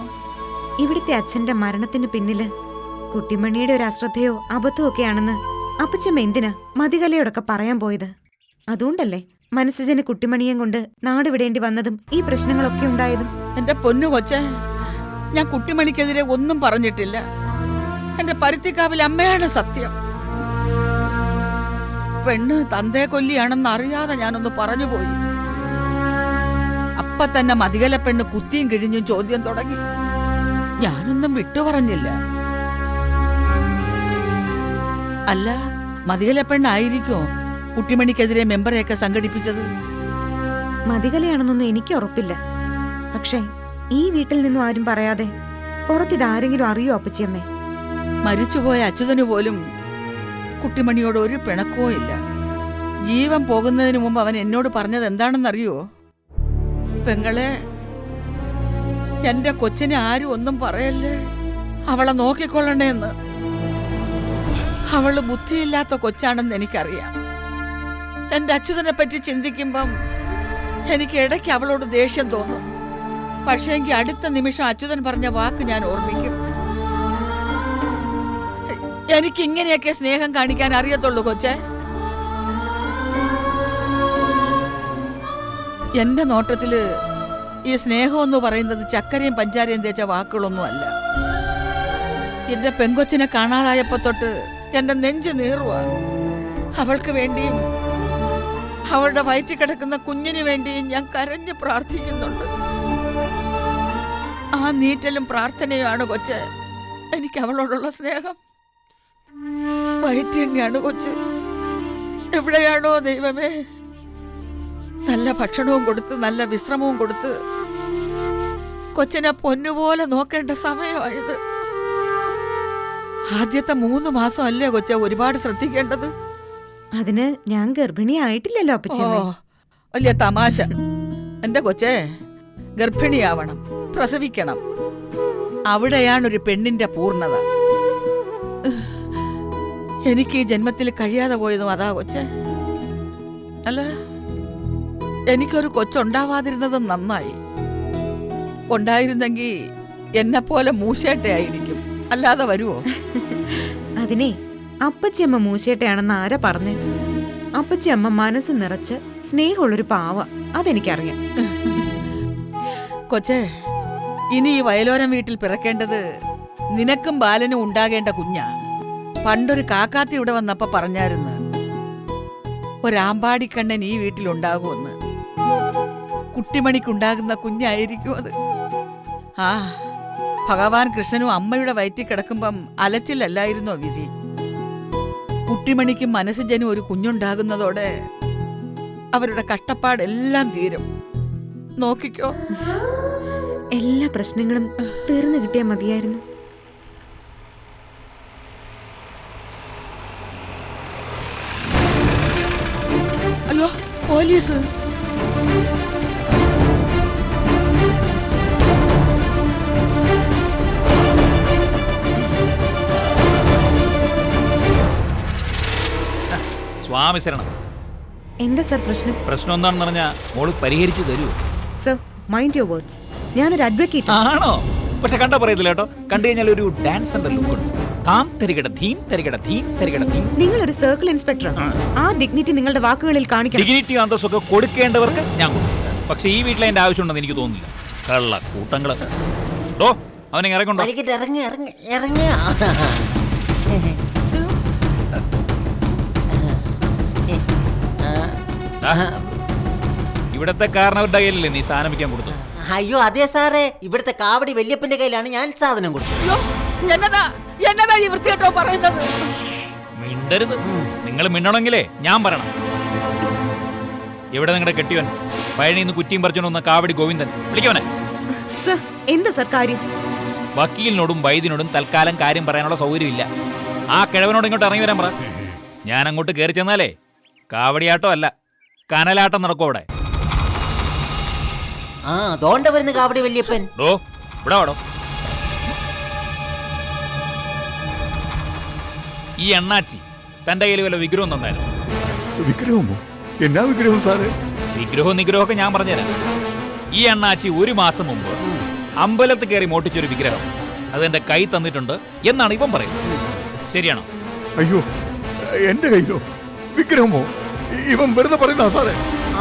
ഇവിടുത്തെ അച്ഛന്റെ മരണത്തിന് പിന്നില് കുട്ടിമണിയുടെ ഒരു അശ്രദ്ധയോ അബദ്ധമോ ഒക്കെയാണെന്ന് അപ്പച്ചമ്മ എന്തിനാ മതികലയോടൊക്കെ പറയാൻ പോയത്? അതുകൊണ്ടല്ലേ മനസ്സിന് കുട്ടിമണിയും കൊണ്ട് നാട് വിടേണ്ടി വന്നതും ഈ പ്രശ്നങ്ങളൊക്കെ ഉണ്ടായതും? എന്റെ പൊന്നു കൊച്ചേ, ഞാൻ കുട്ടിമണിക്കെതിരെ ഒന്നും പറഞ്ഞിട്ടില്ല. എന്റെ പരുത്തിക്കാവിൽ അമ്മയാണ് സത്യം. പെണ്ണ് തന്തേ കൊല്ലിയാണെന്ന് അറിയാതെ ഞാനൊന്ന് പറഞ്ഞു പോയി. അപ്പ തന്നെ മതികല പെണ്ണ് കുത്തിയും കിഴിഞ്ഞും ചോദ്യം തുടങ്ങി. ഞാനൊന്നും വിട്ടുപറഞ്ഞില്ല. അല്ല, മതികല പെണ്ണായിരിക്കോ കുട്ടിമണിക്കെതിരെ മെമ്പറെയൊക്കെ സംഘടിപ്പിച്ചത്? മതികലയാണെന്നൊന്നും എനിക്ക് ഉറപ്പില്ല. പക്ഷേ ഈ വീട്ടിൽ നിന്നും ആരും പറയാതെ പുറത്തിതാരെങ്കിലും അറിയോ അപ്പച്ചിയമ്മേ? മരിച്ചുപോയ അച്യുതന് പോലും കുട്ടിമണിയോട് ഒരു പിണക്കവും ഇല്ല. ജീവൻ പോകുന്നതിന് മുമ്പ് അവൻ എന്നോട് പറഞ്ഞത് എന്താണെന്നറിയോ? പെങ്ങളെ, എന്റെ കൊച്ചിനെ ആരും ഒന്നും പറയല്ലേ, അവളെ നോക്കിക്കൊള്ളണേന്ന്. അവള് ബുദ്ധിയില്ലാത്ത കൊച്ചാണെന്ന് എനിക്കറിയാം. എന്റെ അച്യുതനെ പറ്റി ചിന്തിക്കുമ്പം എനിക്ക് ഇടയ്ക്ക് അവളോട് ദേഷ്യം തോന്നും. പക്ഷേങ്കിൽ അടുത്ത നിമിഷം അച്യുതൻ പറഞ്ഞ വാക്ക് ഞാൻ ഓർമ്മിക്കും. എനിക്ക് ഇങ്ങനെയൊക്കെ സ്നേഹം കാണിക്കാൻ അറിയത്തുള്ളൂ കൊച്ചേ. എന്റെ നോട്ടത്തില് ഈ സ്നേഹം എന്ന് പറയുന്നത് ചക്കരയും പഞ്ചാരയും തേച്ച വാക്കുകളൊന്നും അല്ല. എന്റെ പെങ്കൊച്ചിനെ കാണാതായപ്പോ തൊട്ട് എന്റെ നെഞ്ച് നീറുക. അവൾക്ക് വേണ്ടിയും അവളുടെ വയറ്റിൽ കിടക്കുന്ന കുഞ്ഞിന് വേണ്ടിയും ഞാൻ കരഞ്ഞ് പ്രാർത്ഥിക്കുന്നുണ്ട്. ആ നീറ്റലും പ്രാർത്ഥനയുമാണ് കൊച്ച് എനിക്ക് അവളോടുള്ള സ്നേഹം. വയറ്റിയാണ് കൊച്ച്. എവിടെയാണോ ദൈവമേ, നല്ല ഭക്ഷണവും കൊടുത്ത് നല്ല വിശ്രമവും കൊടുത്ത് കൊച്ചിനെ പൊന്നുപോലെ നോക്കേണ്ട സമയമായത്. ആദ്യത്തെ 3 മാസം അല്ലേ കൊച്ച ഒരുപാട് ശ്രദ്ധിക്കേണ്ടത്? അതിന് ഞാൻ ഗർഭിണിയായിട്ടില്ലല്ലോ അപ്പച്ചിയമ്മേ. വലിയ തമാശ. എന്റെ കൊച്ചേ, ഗർഭിണിയാവണം, പ്രസവിക്കണം. അവിടെയാണ് ഒരു പെണ്ണിന്റെ പൂർണ്ണത. എനിക്ക് ഈ ജന്മത്തിൽ കഴിയാതെ പോയതും അതാ കൊച്ചേ. അല്ല, എനിക്കൊരു കൊച്ചുണ്ടാവാതിരുന്നതും നന്നായി. ഉണ്ടായിരുന്നെങ്കിൽ എന്നെപ്പോലെ മൂശേട്ടയായിരിക്കും, അല്ലാതെ വരുവോ? അതിനെ അപ്പച്ചിയമ്മ മൂശേട്ടയാണെന്ന് ആരാ പറഞ്ഞേ? അപ്പച്ചിയമ്മ മനസ്സ് നിറച്ച് സ്നേഹമുള്ളൊരു പാവ, അതെനിക്കറിയാം. കൊച്ചേ, ഇനി ഈ വയലോരം വീട്ടിൽ പിറക്കേണ്ടത് നിനക്കും ബാലനും ഉണ്ടാകേണ്ട കുഞ്ഞാ. പണ്ടൊരു കാക്കാത്തി ഇവിടെ വന്നപ്പോ പറഞ്ഞായിരുന്നു, ഒരാമ്പാടിക്കണ്ണൻ ഈ വീട്ടിലുണ്ടാകുമെന്ന്. കുട്ടിമണിക്കുണ്ടാകുന്ന കുഞ്ഞായിരിക്കും അത്. ആ, ഭഗവാൻ കൃഷ്ണനും അമ്മയുടെ വയറ്റിൽ കിടക്കുമ്പം അലച്ചിലല്ലായിരുന്നോ വിധി? കുട്ടിമണിക്കും മനസ്സിജനും ഒരു കുഞ്ഞുണ്ടാകുന്നതോടെ അവരുടെ കഷ്ടപ്പാടെല്ലാം തീരും. നോക്കിക്കോ. എല്ലാ പ്രശ്നങ്ങളും തീർന്നു കിട്ടിയാൽ മതിയായിരുന്നു. അയ്യോ, പോലീസ്! സ്വാമി ശരണം. എന്താ സർ പ്രശ്നം? പ്രശ്നം എന്താണെന്ന് പറഞ്ഞാ മോള് പരിഹരിച്ചു തരൂ. Sir, mind your words. ഞാനൊരു അഡ്വക്കേറ്റ് ആണോ? പക്ഷെ കണ്ട പറയത്തില്ല കേട്ടോ. കണ്ടു കഴിഞ്ഞാൽ ഒരു ഡാൻസറിന്റെ ലുക്ക് ഉണ്ട്. താം തരികട ധീം തരികട ധീം തരികട ധീം. നിങ്ങൾ ഒരു സർക്കിൾ ഇൻസ്പെക്ടർ. ആ ഡിഗ്നിറ്റി നിങ്ങളുടെ വാക്കുകളിൽ കാണിക്കണം. ഡിഗ്നിറ്റി അന്തസ്സൊക്കെ കൊടുക്കേണ്ടവർക്ക് ഞാൻ കൊടുക്കും. പക്ഷെ ഈ വീട്ടിൽ അതിന്റെ ആവശ്യമുണ്ടെന്ന് എനിക്ക് തോന്നുന്നില്ല. കള്ള കൂട്ടങ്ങള്. ഓ, അവനെ ഇറങ്ങുണ്ടോ? ഇവിടത്തെ കാരണവരുടെ കയ്യിലല്ലേ നീ സാധനം വയ്ക്കാൻ കൊടുത്തു? അയ്യോ അതെ സാറേ, ഇവിടുത്തെ കാവടി വല്യപ്പന്റെ കയ്യിലാണ് ഞാൻ സാധനം കൊടുത്തത്. അയ്യോ, എന്നതാ ഈ വൃത്തികെട്ടോ പറയുന്നത്? മിണ്ടരുത്. നിങ്ങൾ മിണ്ടണമെങ്കിലേ ഞാൻ പറയണം. എവിടെ നിങ്ങളുടെ കെട്ടിയവൻ? പഴനിന്ന് കുറ്റിയും പറിച്ചോണ്ട് വന്ന കാവടി ഗോവിന്ദൻ. വിളിക്കവനെ. സർ, എന്താ സർ കാര്യം? വക്കീലിനോടും വൈദ്യനോടും തൽക്കാലം കാര്യം പറയാനുള്ള സൗകര്യമില്ല. ആ കിഴവനോട് ഇങ്ങോട്ട് ഇറങ്ങി വരാൻ പറ. ഞാൻ അങ്ങോട്ട് കയറി ചെന്നാലേ കാവടിയാട്ടം അല്ല, കനലാട്ടം നടക്കും അവിടെ. ആ, അതോണ്ട വരുന്ന കാവടി വല്യപ്പൻ. ഇവിടെ വാടോ. ഈ അണ്ണാച്ചി തന്റെ കയ്യിൽ വല്ല വിഗ്രഹം തന്നായിരുന്നു? വിഗ്രഹമോ? എന്നാ വിഗ്രഹം സാറേ? വിഗ്രഹവും നിഗ്രഹമൊക്കെ ഞാൻ പറഞ്ഞുതരാം. ഈ അണ്ണാച്ചി ഒരു മാസം മുമ്പ് അമ്പലത്തിൽ കയറി മോട്ടിച്ചൊരു വിഗ്രഹം അതെന്റെ കൈ തന്നിട്ടുണ്ട് എന്നാണ് ഇവൻ പറയുന്നത്. ശരിയാണോ? അയ്യോ, എന്റെ കയ്യിലോ വിഗ്രഹമോ? ഇവൻ വെറുതെ പറയുന്ന സാറേ.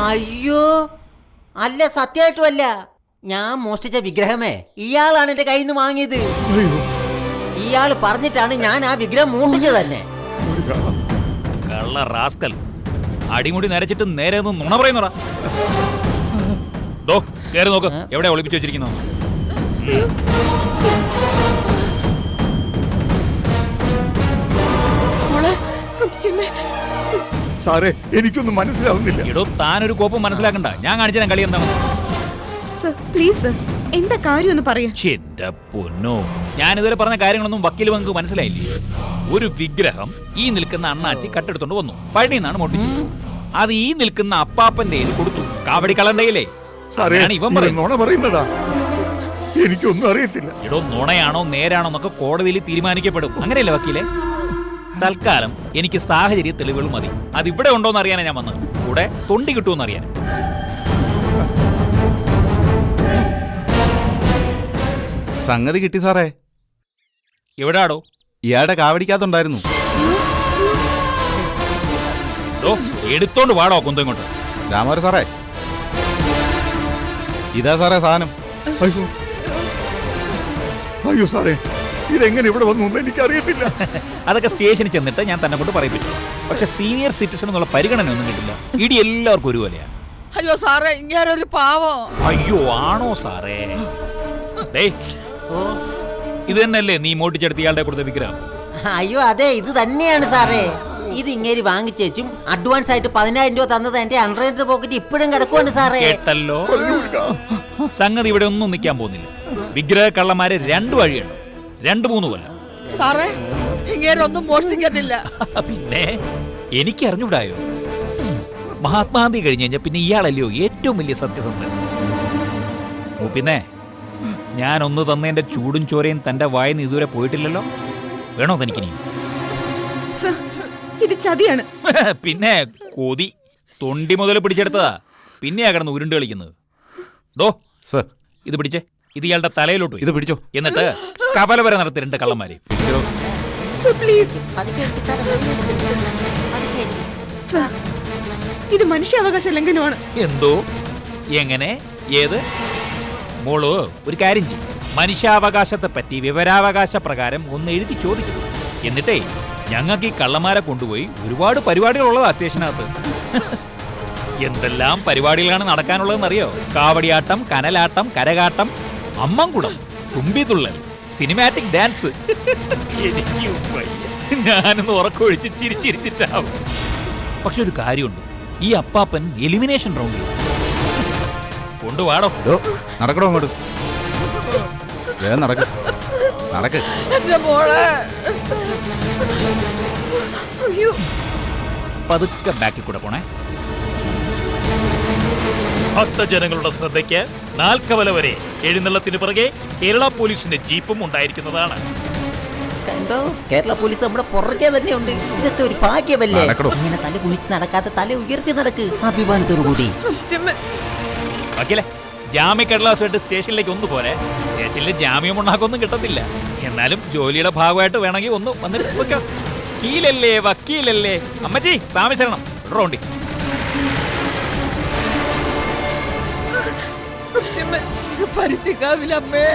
അയ്യോ അല്ല, സത്യമായിട്ടും അല്ല. ഞാൻ മോഷ്ടിച്ച വിഗ്രഹമേ ഇയാളാണ് എന്റെ കയ്യിൽ നിന്ന് വാങ്ങിയത്. ഇയാൾ പറഞ്ഞിട്ടാണ് ഞാൻ ആ വിഗ്രഹം മോഷ്ടിച്ചത് തന്നെ. കള്ള റാസ്കൽ. അടിമുടി നരച്ചിട്ട് നേരെ ഒന്ന് നുണ പറയുന്നടാ. കേറി നോക്ക് എവിടെ ഒളിപ്പിച്ചു വെച്ചിരിക്കുന്നു. സാറേ, എനിക്കൊന്നും മനസ്സിലാവുന്നില്ല. എടോ, താനൊരു കോപ്പം മനസ്സിലാക്കണ്ട. ഞാൻ കാണിച്ച കളി എന്താണ്? പ്ലീസ്, എന്താ കാര്യം ഒന്ന് പറയാ. എന്റെ പൊന്നോ, ഞാൻ ഇതുവരെ പറഞ്ഞ കാര്യങ്ങളൊന്നും വക്കീൽ നമുക്ക് മനസ്സിലായില്ലേ? ഒരു വിഗ്രഹം ഈ നിൽക്കുന്ന അണ്ണാച്ചി കട്ടെടുത്തോണ്ട് വന്നു. പഴനിന്നാണ് മോട്ടിച്ചത്. അത് ഈ നിൽക്കുന്ന അപ്പാപ്പന്റെ കൊടുത്തു. കാവടി കളണ്ടയില്ലേ? ഇവൻ പറയുന്നതാ. എനിക്കൊന്നും അറിയത്തില്ല. എടോ, നുണയാണോ നേരാണോ എന്നൊക്കെ കോടതിയിൽ തീരുമാനിക്കപ്പെടും. അങ്ങനെയല്ലേ വക്കീലെ? തൽക്കാലം എനിക്ക് സാഹചര്യ തെളിവുകൾ മതി. അതിവിടെ ഉണ്ടോന്ന് അറിയാനാ ഞാൻ വന്നത്. കൂടെ തൊണ്ടി കിട്ടുമെന്ന് അറിയാൻ. സംഗതി കിട്ടി സാറേ. എവിടാടോ? ഇയാളുടെ കാവടിക്കകത്തുണ്ടായിരുന്നു. എടുത്തോണ്ട് വാടോ കുന്തം കൊണ്ട്. രാമോര സാറേ, ഇതാ സാറേ സാധനം. അയ്യോ അയ്യോ സാറേ, ഇതെങ്ങനെ ഇവിടെ വന്നു എനിക്കറിയത്തില്ല. അതൊക്കെ സ്റ്റേഷനിൽ ചെന്നിട്ട് ഞാൻ തന്നെ കൊണ്ട് പറയിപ്പിച്ചു. പക്ഷെ സീനിയർ സിറ്റിസൺ എന്നുള്ള പരിഗണന ഒന്നും കിട്ടില്ല. ഇടി എല്ലാവർക്കും ഒരുപോലെയാണ്. അയ്യോ സാറേ, ഇങ്ങനൊരു പാവം. അയ്യോ ആണോ സാറേ? ഇത് തന്നെയല്ലേ നീ മോട്ടിച്ചെടുത്ത് ഇയാളുടെ കൊടുത്ത വിഗ്രഹം? അയ്യോ അതെ, ഇത് തന്നെയാണ് സാറേ. ഇത് ഇങ്ങേരി വാങ്ങിച്ചേച്ചും അഡ്വാൻസ് ആയിട്ട് 10,000 രൂപ തന്നത് എന്റെ അണ്ടർ പോക്കറ്റ് ഇപ്പോഴും കിടക്കുവാണ് സാറേ. കേട്ടല്ലോ, സംഗതി ഇവിടെ ഒന്നും നിൽക്കാൻ പോകുന്നില്ല. വിഗ്രഹ കള്ളന്മാരെ 2 വഴിയുണ്ട്, 2-3 കൊല്ലം. സാറേ, ഇങ്ങേരൊന്നും മോഷ്ടിക്കത്തില്ല. പിന്നെ എനിക്ക് അറിഞ്ഞൂടായോ? മഹാത്മാഗാന്ധി കഴിഞ്ഞ് കഴിഞ്ഞാൽ പിന്നെ ഇയാളല്ലയോ ഏറ്റവും വലിയ സത്യസന്ധൻ. പിന്നെ ഞാൻ ഒന്ന് തന്നതിന്റെ ചൂടും ചോരയും തന്റെ വായിന്ന് ഇതുവരെ പോയിട്ടില്ലല്ലോ. വേണോ തനിക്കിനി? ഇത് ചതിയാണ്. പിന്നെ കൊതി തൊണ്ടി മുതൽ പിടിച്ചെടുത്തതാ. പിന്നെയാ കിടന്ന് ഉരുണ്ട് കളിക്കുന്നത്. ഇത് പിടിച്ചേ. ഇത് ഇയാളുടെ തലയിലോട്ട് ഇത് പിടിച്ചോ. എന്നിട്ട് കവല വരെ നടത്തി 2 കള്ളന്മാരെ. ഇത് മനുഷ്യാവകാശ ലംഘനമാണ്. എന്തോ? എങ്ങനെ? ഏത്? മോള് ഒരു കാര്യം ചെയ്യും. മനുഷ്യാവകാശത്തെ പറ്റി വിവരാവകാശ പ്രകാരം ഒന്ന് എഴുതി ചോദിക്കും. എന്നിട്ടേ ഞങ്ങൾക്ക് ഈ കള്ളന്മാരെ കൊണ്ടുപോയി ഒരുപാട് പരിപാടികളുള്ളതാ സ്റ്റേഷനകത്ത്. എന്തെല്ലാം പരിപാടികളാണ് നടക്കാനുള്ളതെന്നറിയോ? കാവടിയാട്ടം, കനലാട്ടം, കരകാട്ടം, അമ്മംകുടം, തുമ്പിതുള്ളൽ, സിനിമാറ്റിക് ഡാൻസ്. എനിക്ക് വയ്യ. ഞാനൊന്ന് ഉറക്കമൊഴിച്ച് ചിരിച്ചിരിച്ച് ചാവും. പക്ഷെ ഒരു കാര്യമുണ്ട്, ഈ അപ്പാപ്പൻ എലിമിനേഷൻ റൗണ്ടിൽ കൊണ്ടുവാടോ. നടക്കണോ അങ്ങോട്ട്? നടക്ക് നടക്ക്. പതുക്കെ ബാക്കിൽ കൂടെ പോണേ. ഭക്തജനങ്ങളുടെ ശ്രദ്ധയ്ക്ക് നാൽക്കവല വരെ എഴുന്നള്ളത്തിന് പിറകെ കേരള പോലീസിന്റെ ജീപ്പും ഉണ്ടായിരിക്കുന്നതാണ്. കണ്ടോ, കേരള പോലീസ് നമ്മുടെ പുറകെ തന്നെ ഉണ്ട്. ഇതൊക്കെ ഒരു ഭാഗ്യമല്ലേ? ഇങ്ങനെ തല കുനിച്ച് നടക്കാത്ത തല ഉയർത്തി നടക്ക് അഭിമാനത്തോടു കൂടി. വക്കീലെ, ജാമ്യക്കടലാസുമായിട്ട് സ്റ്റേഷനിലേക്ക് ഒന്ന് പോരെ. സ്റ്റേഷനിൽ ജാമ്യം ഉണ്ടാക്കൊന്നും കിട്ടത്തില്ല. എന്നാലും ജോലിയുടെ ഭാഗമായിട്ട് വേണമെങ്കിൽ ഒന്ന് വന്നിട്ട് വെക്കാം. വക്കീലല്ലേ വക്കീലല്ലേ. അമ്മച്ചി സാമശരണം റോണ്ടി. പരുത്തിക്കാവിലമ്മേ.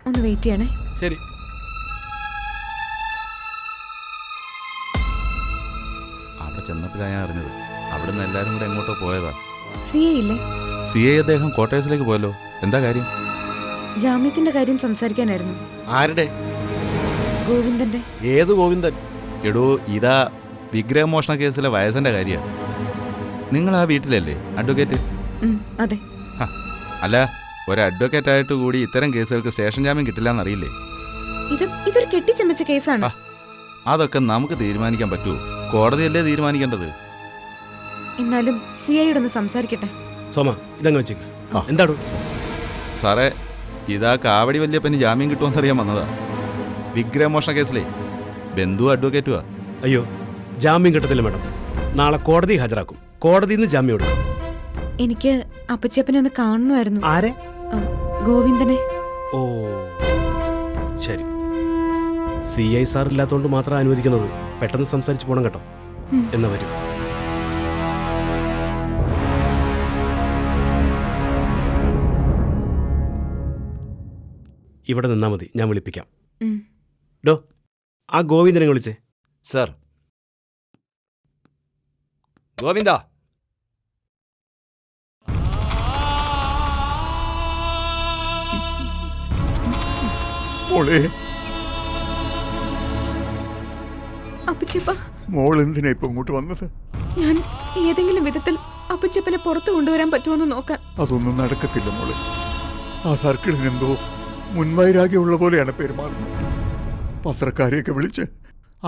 ഒന്ന് വെയിറ്റ് ചെയ്യണേ. ശരി. അവിടെ ചെന്നപ്പോഴാണ് ഞാൻ അറിഞ്ഞത്. അവിടുന്ന് എല്ലാരും കൂടെ എങ്ങോട്ടോ പോയതാ. സിഎ ഇല്ലേ? സിഐ അദ്ദേഹം ക്വാർട്ടേഴ്സിലേക്ക് പോയല്ലോ. എന്താ കാര്യം? ജാമ്യത്തിന്റെ കാര്യം സംസാരിക്കാനായിരുന്നു. ആരുടെ? ഗോവിന്ദന്റെ. ഏത് ഗോവിന്ദൻ? എടോ, ഇതാ വിഗ്രഹമോഷണ കേസിലെ വയസ്സന്റെ കാര്യ. നിങ്ങൾ ആ വീട്ടിലല്ലേ അഡ്വക്കേറ്റ്? അതെ. അല്ല, ഒരു അഡ്വക്കേറ്റ് ആയിട്ട് കൂടി ഇത്തരം കേസുകൾക്ക് സ്റ്റേഷൻ ജാമ്യം കിട്ടില്ല എന്നറിയില്ലേ? ഇതൊരു കെട്ടിച്ചമച്ച കേസാണ്. അതൊക്കെ നമുക്ക് തീരുമാനിക്കാൻ പറ്റുമോ? കോടതിയല്ലേ തീരുമാനിക്കേണ്ടത്. എന്നാലും സിഐയോടൊന്ന് സംസാരിക്കട്ടെ. സോമ, ഇതങ്ങ് വെച്ചേക്ക്. എന്താടോ സാറേ, ഇതാ കാവടി വല്യപ്പന് ജാമ്യം കിട്ടുമെന്നറിയാൻ വന്നതാ. വിഗ്രഹമോഷണ കേസിലെ ബന്ധു അഡ്വക്കേറ്റുവാ. അയ്യോ, ജാമ്യം കിട്ടത്തില്ല മാഡം. നാളെ കോടതി ഹാജരാക്കും. കോടതിയിൽ നിന്ന് ജാമ്യം എടുക്കും. എനിക്ക് അപ്പച്ചപ്പനെ ഒന്ന് കാണണമായിരുന്നു. ആരെ? ഗോവിന്ദനെ. ഓ ശരി. CI സാർ ഇല്ലാത്തതുകൊണ്ട് മാത്രം അനുവദിക്കുന്നത്. പെട്ടെന്ന് സംസാരിച്ച് പോകണം കേട്ടോ. എന്നാ വരും. ഇവിടെ നിന്നാ മതി, ഞാൻ വിളിപ്പിക്കാം. ഡോ, ആ ഗോവിന്ദനെ വിളിച്ചേ. സർ. ഗോവിന്ദ. മോളെ, അപ്പച്ചപ്പ, മോൾ എന്തിനാ ഇപ്പൊ ഇങ്ങോട്ട് വന്നത്? ഞാൻ ഏതെങ്കിലും വിധത്തിൽ അപ്പച്ചപ്പനെ പുറത്തു കൊണ്ടുവരാൻ പറ്റുമെന്ന് നോക്കാൻ. അതൊന്നും നടക്കത്തില്ല മോളെ. ആ സർക്കിളിന് എന്തോ മുൻവൈരാഗ്യമുള്ള പോലെയാണ് പെരുമാറുന്നത്. പത്രക്കാരെയൊക്കെ വിളിച്ച്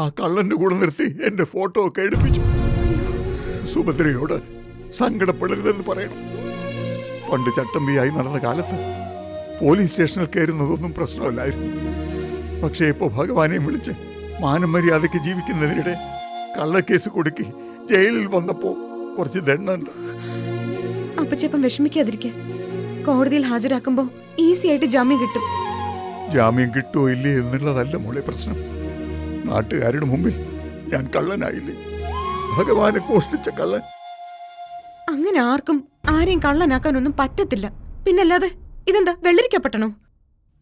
ആ കള്ളന്റെ കൂടെ നിർത്തി എന്റെ ഫോട്ടോ ഒക്കെ എടുപ്പിച്ചു. സുഭദ്രയോട് സങ്കടപ്പെടരുതെന്ന് പറയണം. പണ്ട് ചട്ടമ്പിയായി നടന്ന കാലത്ത് പോലീസ് സ്റ്റേഷനിൽ കയറുന്നതൊന്നും പ്രശ്നമല്ലായിരുന്നു. പക്ഷേ ഇപ്പോൾ ഭഗവാനെയും വിളിച്ച് മാനം മര്യാദയ്ക്ക് ജീവിക്കുന്നതിനിടെ കള്ളക്കേസ് കൊടുക്കി ജയിലിൽ വന്നപ്പോ കുറച്ച് ദണ്ണുണ്ട്. അപ്പച്ചപ്പൻ വിഷമിക്കാതിരിക്കെ. കോടതിയിൽ ഹാജരാക്കുമ്പോ ഈസി ആയിട്ട് ജാമ്യം കിട്ടും. ജാമ്യം കിട്ടുമോ ഇല്ലേ എന്നുള്ളതല്ല മോളെ പ്രശ്നം. നാട്ടുകാരുടെ മുമ്പിൽ ഞാൻ കള്ളനായില്ലേ, ഭഗവാനെ മോഷ്ടിച്ച കള്ളൻ. അങ്ങനെ ആർക്കും ആരെയും കള്ളനാക്കാനൊന്നും പറ്റത്തില്ല. പിന്നല്ലാതെ ഇതെന്താ വെള്ളരിക്കപ്പെട്ടണോ?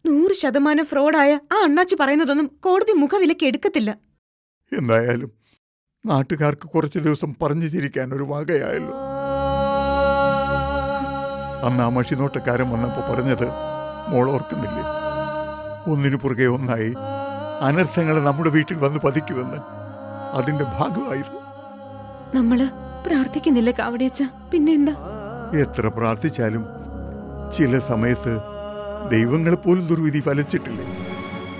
100% ഫ്രോഡായ ആ അണ്ണാച്ചി പറയുന്നതൊന്നും കോടതി മുഖവിലക്ക് എടുക്കത്തില്ല. എന്തായാലും നാട്ടുകാർക്ക് കുറച്ചു ദിവസം പറഞ്ഞു ചിരിക്കാൻ ഒരു വകയായല്ലോ. അന്ന് ആ മഷിനോട്ടക്കാരൻ വന്നപ്പോ പറഞ്ഞത് മോൾ ഓർക്കുന്നില്ലേ? ഒന്നിനു പുറകെ ഒന്നായി അനർത്ഥങ്ങൾ നമ്മുടെ വീട്ടിൽ വന്ന് പതിക്കുമെന്ന്. അതിന്റെ ഭാഗമായിരുന്നു. നമ്മള് പ്രാർത്ഥിക്കുന്നില്ല കാവടിയച്ച, പിന്നെ എന്താ? എത്ര പ്രാർത്ഥിച്ചാലും ചില സമയത്ത് ദൈവങ്ങളെ പോലും ദുർവിധി ഫലിച്ചിട്ടില്ലേ?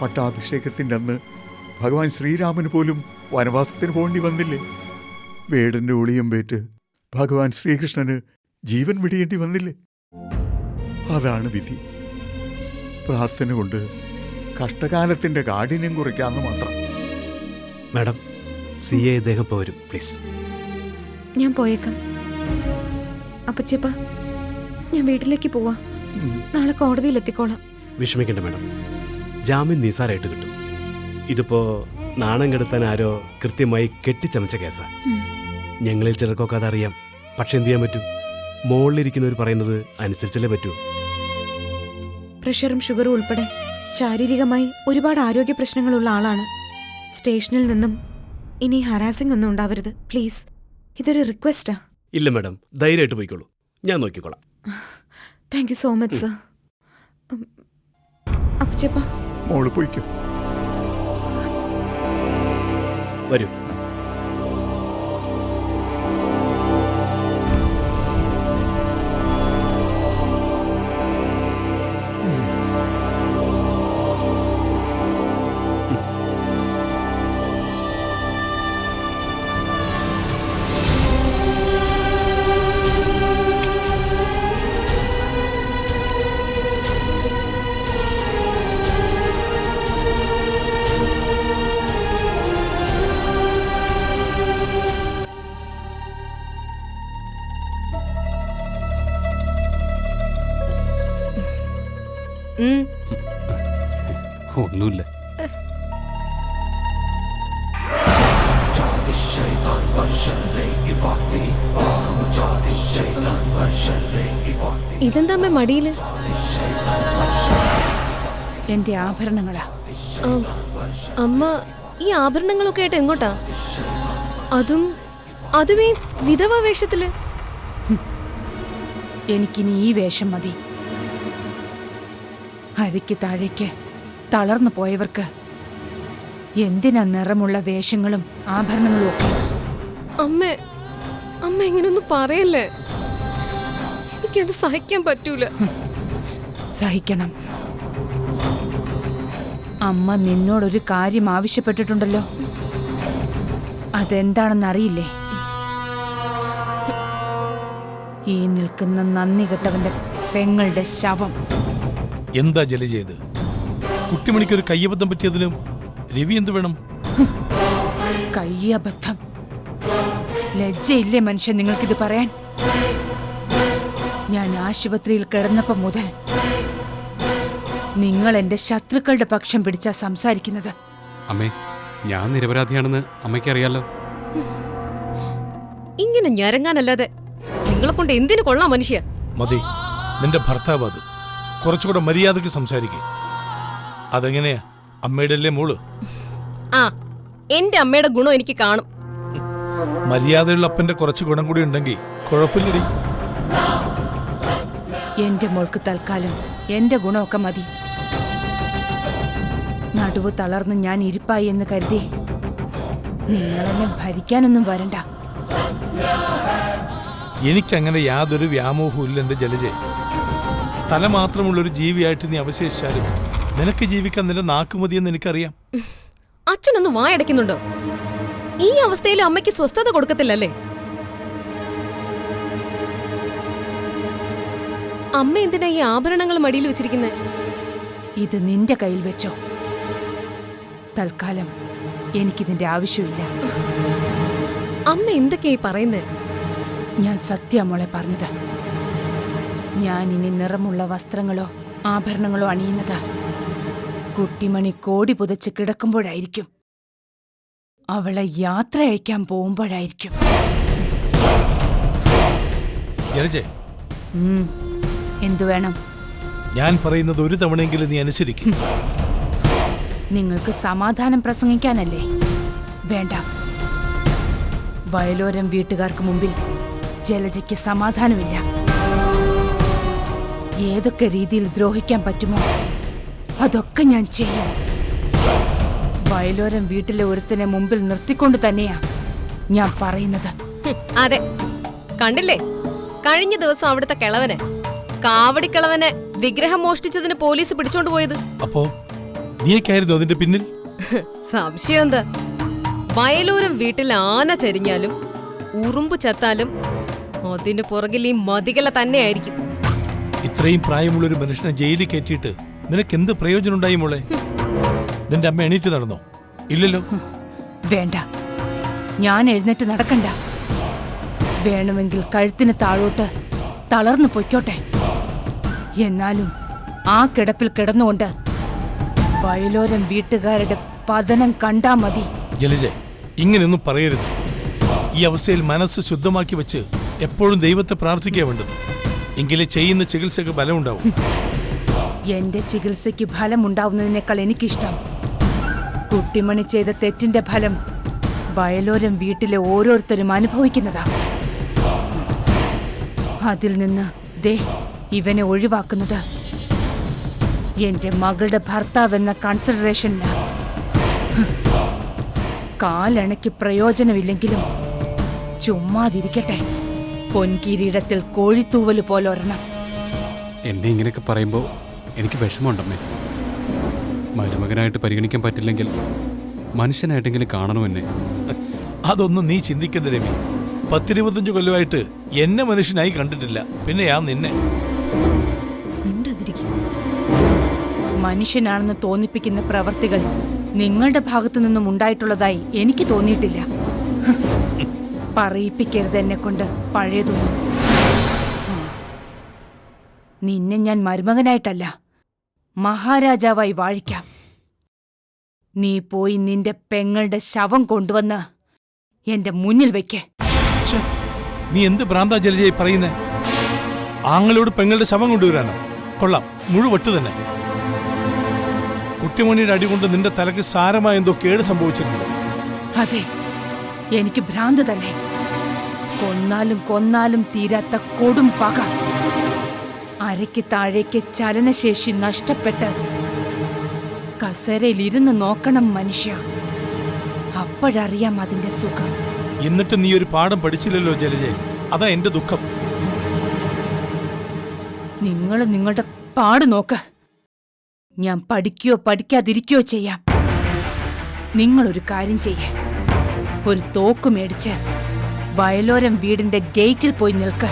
പട്ടാഭിഷേകത്തിന്റെ അന്ന് ഭഗവാൻ ശ്രീരാമന് പോലും വനവാസത്തിന് പോകേണ്ടി വന്നില്ലേ? വേടന്റെ ഒളിയം പേറ്റ് ഭഗവാൻ ശ്രീകൃഷ്ണന് ജീവൻ വിടിയേണ്ടി വന്നില്ലേ? അതാണ് വിധി. പ്രാർത്ഥന കൊണ്ട് കഷ്ടകാലത്തിന്റെ കാഠിന്യം കുറയ്ക്കാമെന്ന് മാത്രം. മാഡം, CA ഇദ്ദേഹം ഇപ്പോൾ വരും, പ്ലീസ്. ഞാൻ പോയേക്കാം. അപ്പച്ചപ്പ, ഞാൻ വീട്ടിലേക്ക് പോവാ. നാളെ കോടതിയിൽ എത്തിക്കോളാം. വിഷമിക്കണ്ട മാഡം, ജാമ്യം നിസാരായിട്ട് കിട്ടും. ഇതിപ്പോ നാണം കെടുത്താൻ ആരോ കൃത്യമായി കെട്ടിച്ചമച്ച കേസാ. ഞങ്ങളിൽ ചിലർക്കൊക്കെ അതറിയാം. പക്ഷെ എന്ത് ചെയ്യാൻ പറ്റും? മുകളിലിരിക്കുന്നവർ പറയുന്നത് അനുസരിച്ചല്ലേ പറ്റൂ. പ്രഷറും ഷുഗറും ഉൾപ്പെടെ ശാരീരികമായി ഒരുപാട് ആരോഗ്യ പ്രശ്നങ്ങളുള്ള ആളാണ്. സ്റ്റേഷനിൽ നിന്നും ഇനി ഹരാസിംഗ് ഒന്നും ഉണ്ടാവരുത് പ്ലീസ്. ഇതൊരു റിക്വസ്റ്റാ. ഇല്ല മാഡം, ധൈര്യമായിട്ട് പോയിക്കോളൂ, ഞാൻ നോക്കിക്കോളാം. Thank you so much sir. അപ്പച്ചപ്പ മോള് പോയിക്കോ. വരൂ. ഒന്നുമില്ല. ഇതെന്താ അമ്മ മടിയില്? എന്റെ ആഭരണങ്ങളാ. അമ്മ ഈ ആഭരണങ്ങളൊക്കെ ആയിട്ട് എങ്ങോട്ടാ? അതും ഈ വിധവ വേഷത്തില്. എനിക്കിനി ഈ വേഷം മതി. അരിക്ക് താഴേക്ക് തളർന്നു പോയവർക്ക് എന്തിനാ നിറമുള്ള വേഷങ്ങളും ആഭരണങ്ങളും ഒക്കെ? അമ്മ ഇങ്ങനൊന്നും പറയല്ലേ, എനിക്കത് സഹിക്കാൻ പറ്റൂല. സഹിക്കണം. അമ്മ നിന്നോടൊരു കാര്യം ആവശ്യപ്പെട്ടിട്ടുണ്ടല്ലോ, അതെന്താണെന്നറിയില്ലേ? ഈ നിൽക്കുന്ന നന്ദി കെട്ടവന്റെ പെങ്ങളുടെ ശവം. എന്താ ജലജയത്? കുട്ടിമണിക്കൊരു കയ്യബദ്ധം പറ്റിയതിനും രവി എന്ത് വേണം? കയ്യബദ്ധം? ലജ്ജയില്ലേ മനുഷ്യൻ നിങ്ങൾക്കിത് പറയാൻ? ഞാൻ ആശുപത്രിയിൽ കിടന്നപ്പോ മുതൽ നിങ്ങൾ എന്റെ ശത്രുക്കളുടെ പക്ഷം പിടിച്ചാ സംസാരിക്കുന്നത്. അമ്മേ, ഞാൻ നിരപരാധിയാണെന്ന് അമ്മയ്ക്കറിയാലോ. ഇങ്ങനെ ഞരങ്ങാനല്ലാതെ നിങ്ങളെ കൊണ്ട് എന്തിനു കൊള്ളാം മനുഷ്യ? മതി, നിന്റെ ഭർത്താവ് അത്. കുറച്ചുകൂടെ മര്യാദക്ക് സംസാരിക്കേ. അതെങ്ങനെയാ? അമ്മയുടെ അല്ലേ മോള്? ആ, എന്റെ അമ്മയുടെ ഗുണം എനിക്ക് കാണും. മര്യാദയുള്ള അപ്പന്റെ കുറച്ച് ഗുണം കൂടി ഉണ്ടെങ്കിൽ കുഴപ്പമില്ലടി. എന്റെ മോൾക്ക് തൽക്കാലം എന്റെ ഗുണമൊക്കെ മതി. നടുവ് തളർന്ന് ഞാൻ ഇരിപ്പായി എന്ന് കരുതി നിങ്ങളെന്നെ ഭരിക്കാനൊന്നും വരണ്ട. എനിക്കങ്ങനെ യാതൊരു വ്യാമോഹവും ഇല്ല എന്റെ ജലജെ. തല മാത്രമുള്ളൊരു ജീവിയായിട്ട് നീ അവശേഷിച്ചാലും നിനക്ക് ജീവിക്കാൻ നിന്റെ നാക്കുമതിയെന്ന് എനിക്കറിയാം. അച്ഛനൊന്ന് വായടയ്ക്കുന്നുണ്ടോ? ഈ അവസ്ഥയിൽ അമ്മയ്ക്ക് സ്വസ്ഥത കൊടുക്കത്തില്ലല്ലേ? അമ്മ എന്തിനാ ഈ ആഭരണങ്ങൾ മടിയിൽ വെച്ചിരിക്കുന്നത്? ഇത് നിന്റെ കയ്യിൽ വെച്ചോ. തൽക്കാലം എനിക്കിതിന്റെ ആവശ്യമില്ല. അമ്മ എന്തൊക്കെയായി പറയുന്നേ? ഞാൻ സത്യ മോളെ പറഞ്ഞത്. ഞാൻ ഇനി നിറമുള്ള വസ്ത്രങ്ങളോ ആഭരണങ്ങളോ അണിയുന്നത് കുട്ടിമണി കോടി പുതച്ച് കിടക്കുമ്പോഴായിരിക്കും. അവളെ യാത്ര അയക്കാൻ പോകുമ്പോഴായിരിക്കും. ജലജെ, എന്തു വേണം? ഞാൻ പറയുന്നത് ഒരു തവണയെങ്കിലും നീ അനുസരിക്കും. നിങ്ങൾക്ക് സമാധാനം പ്രസംഗിക്കാനല്ലേ? വേണ്ട. വയലോരം വീട്ടുകാർക്ക് മുമ്പിൽ ജലജയ്ക്ക് സമാധാനമില്ല. ഏതൊക്കെ രീതിയിൽ ദ്രോഹിക്കാൻ പറ്റുമോ അതൊക്കെ ഞാൻ ചെയ്യും. വയലോരം വീട്ടിലെ ഒരുത്തനെ മുമ്പിൽ നിർത്തിക്കൊണ്ട് തന്നെയാ ഞാൻ പറയുന്നത്. അതെ, കണ്ടില്ലേ കഴിഞ്ഞ ദിവസം അവിടുത്തെ കിളവനെ, കാവടിക്കിളവനെ വിഗ്രഹം മോഷ്ടിച്ചതിന് പോലീസ് പിടിച്ചോണ്ട് പോയത്? അപ്പോ നീക്കായിരുന്നു അതിന്റെ പിന്നിൽ? സംശയം എന്താ? വയലൂരം വീട്ടിൽ ആന ചരിഞ്ഞാലും ഉറുമ്പ് ചത്താലും അതിന് പുറകിൽ ഈ മതികല തന്നെയായിരിക്കും. ഇത്രയും പ്രായമുള്ളൊരു മനുഷ്യനെ ജയിലിൽ കയറ്റിയിട്ട് നിനക്ക് എന്ത് പ്രയോജനം ഉണ്ടായി മോളെ? നിന്റെ അമ്മ എണീറ്റ് നടന്നോ? ഇല്ലല്ലോ. വേണ്ട, ഞാൻ എഴുന്നേറ്റ് നടക്കണ്ട. വേണമെങ്കിൽ കഴുത്തിന് താഴോട്ട് തളർന്നു പൊയ്ക്കോട്ടെ. എന്നാലും ആ കിടപ്പിൽ കിടന്നുകൊണ്ട് വയലോരം വീട്ടുകാരുടെ പതനം കണ്ടാ മതി. ജലജെ, ഇങ്ങനെയൊന്നും പറയരുത്. ഈ അവസ്ഥയിൽ മനസ്സ് ശുദ്ധമാക്കി വെച്ച് എപ്പോഴും ദൈവത്തെ പ്രാർത്ഥിക്കുക വേണ്ടത്. എങ്കിലേ ചെയ്യുന്ന ചികിത്സക്ക് ഫലമുണ്ടാവും. എന്റെ ചികിത്സയ്ക്ക് ഫലമുണ്ടാവുന്നതിനേക്കാൾ എനിക്കിഷ്ടം കുട്ടിമണി ചെയ്ത തെറ്റിന്റെ ഫലം വയലോരം വീട്ടിലെ ഓരോരുത്തരും അനുഭവിക്കുന്നതാ. അതിൽ നിന്ന് ദേ ഇവനെ ഒഴിവാക്കുന്നത് എന്റെ മകളുടെ ഭർത്താവെന്ന കൺസിഡറേഷനില്ല. കാലണയ്ക്ക് പ്രയോജനമില്ലെങ്കിലും ചുമ്മാതിരിക്കട്ടെ. പൊൻകിരീടത്തിൽ കോഴിത്തൂവല് പോലെ ഒരെണ്ണം. എന്നെ ഇങ്ങനെയൊക്കെ പറയുമ്പോൾ എനിക്ക് വിഷമമുണ്ടമ്മേ. മരുമകനായിട്ട് പരിഗണിക്കാൻ പറ്റില്ലെങ്കിൽ മനുഷ്യനായിട്ടെങ്കിലും കാണണമെന്നെ. അതൊന്നും നീ ചിന്തിക്കേണ്ട രവി. 10-25 കൊല്ലമായിട്ട് എന്നെ മനുഷ്യനായി കണ്ടിട്ടില്ല, പിന്നെ ഞാൻ നിന്നെ. മനുഷ്യനാണെന്ന് തോന്നിപ്പിക്കുന്ന പ്രവർത്തികൾ നിങ്ങളുടെ ഭാഗത്തു നിന്നും ഉണ്ടായിട്ടുള്ളതായി എനിക്ക് തോന്നിയിട്ടില്ല. പറയിപ്പിക്കരുത് എന്നെ കൊണ്ട് പഴയതൊന്നും. നിന്നെ ഞാൻ മരുമകനായിട്ടല്ല, മഹാരാജാവായി വാഴിക്കാം. നീ പോയി നിന്റെ പെങ്ങളുടെ ശവം കൊണ്ടുവന്ന് എന്റെ മുന്നിൽ വെക്കേ. നീ എന്ത് ഭ്രാന്താ ജലജയായി പറയുന്നേ? ആങ്ങളോട് പെങ്ങളുടെ ശവം കൊണ്ടുവരാനോ? കൊള്ളാം, മുഴുവട്ട് തന്നെ. കുട്ടിമണിയുടെ അടികൊണ്ട് നിന്റെ തലക്ക് സാരമായ എന്തോ കേട് സംഭവിച്ചിട്ടുണ്ട്. അതെ, എനിക്ക് ഭ്രാന്ത് തന്നെ. കൊന്നാലും കൊന്നാലും തീരാത്ത കൊടും പക. അരയ്ക്ക് താഴേക്ക് ചലനശേഷി നഷ്ടപ്പെട്ട് കസേരയിലിരുന്ന് നോക്കണം മനുഷ്യ. അപ്പോഴറിയാം അതിന്റെ സുഖം. എന്നിട്ട് നീ ഒരു പാഠം പഠിച്ചില്ലല്ലോ ജലജെ, അതാ എന്റെ ദുഃഖം. നിങ്ങൾ നിങ്ങളുടെ പാട് നോക്ക്. ഞാൻ പഠിക്കുകയോ പഠിക്കാതിരിക്കുകയോ ചെയ്യാം. നിങ്ങളൊരു കാര്യം ചെയ്യേ, ഒരു തോക്ക് മേടിച്ച് വയലോരം വീടിന്റെ ഗേറ്റിൽ പോയി നിൽക്ക്.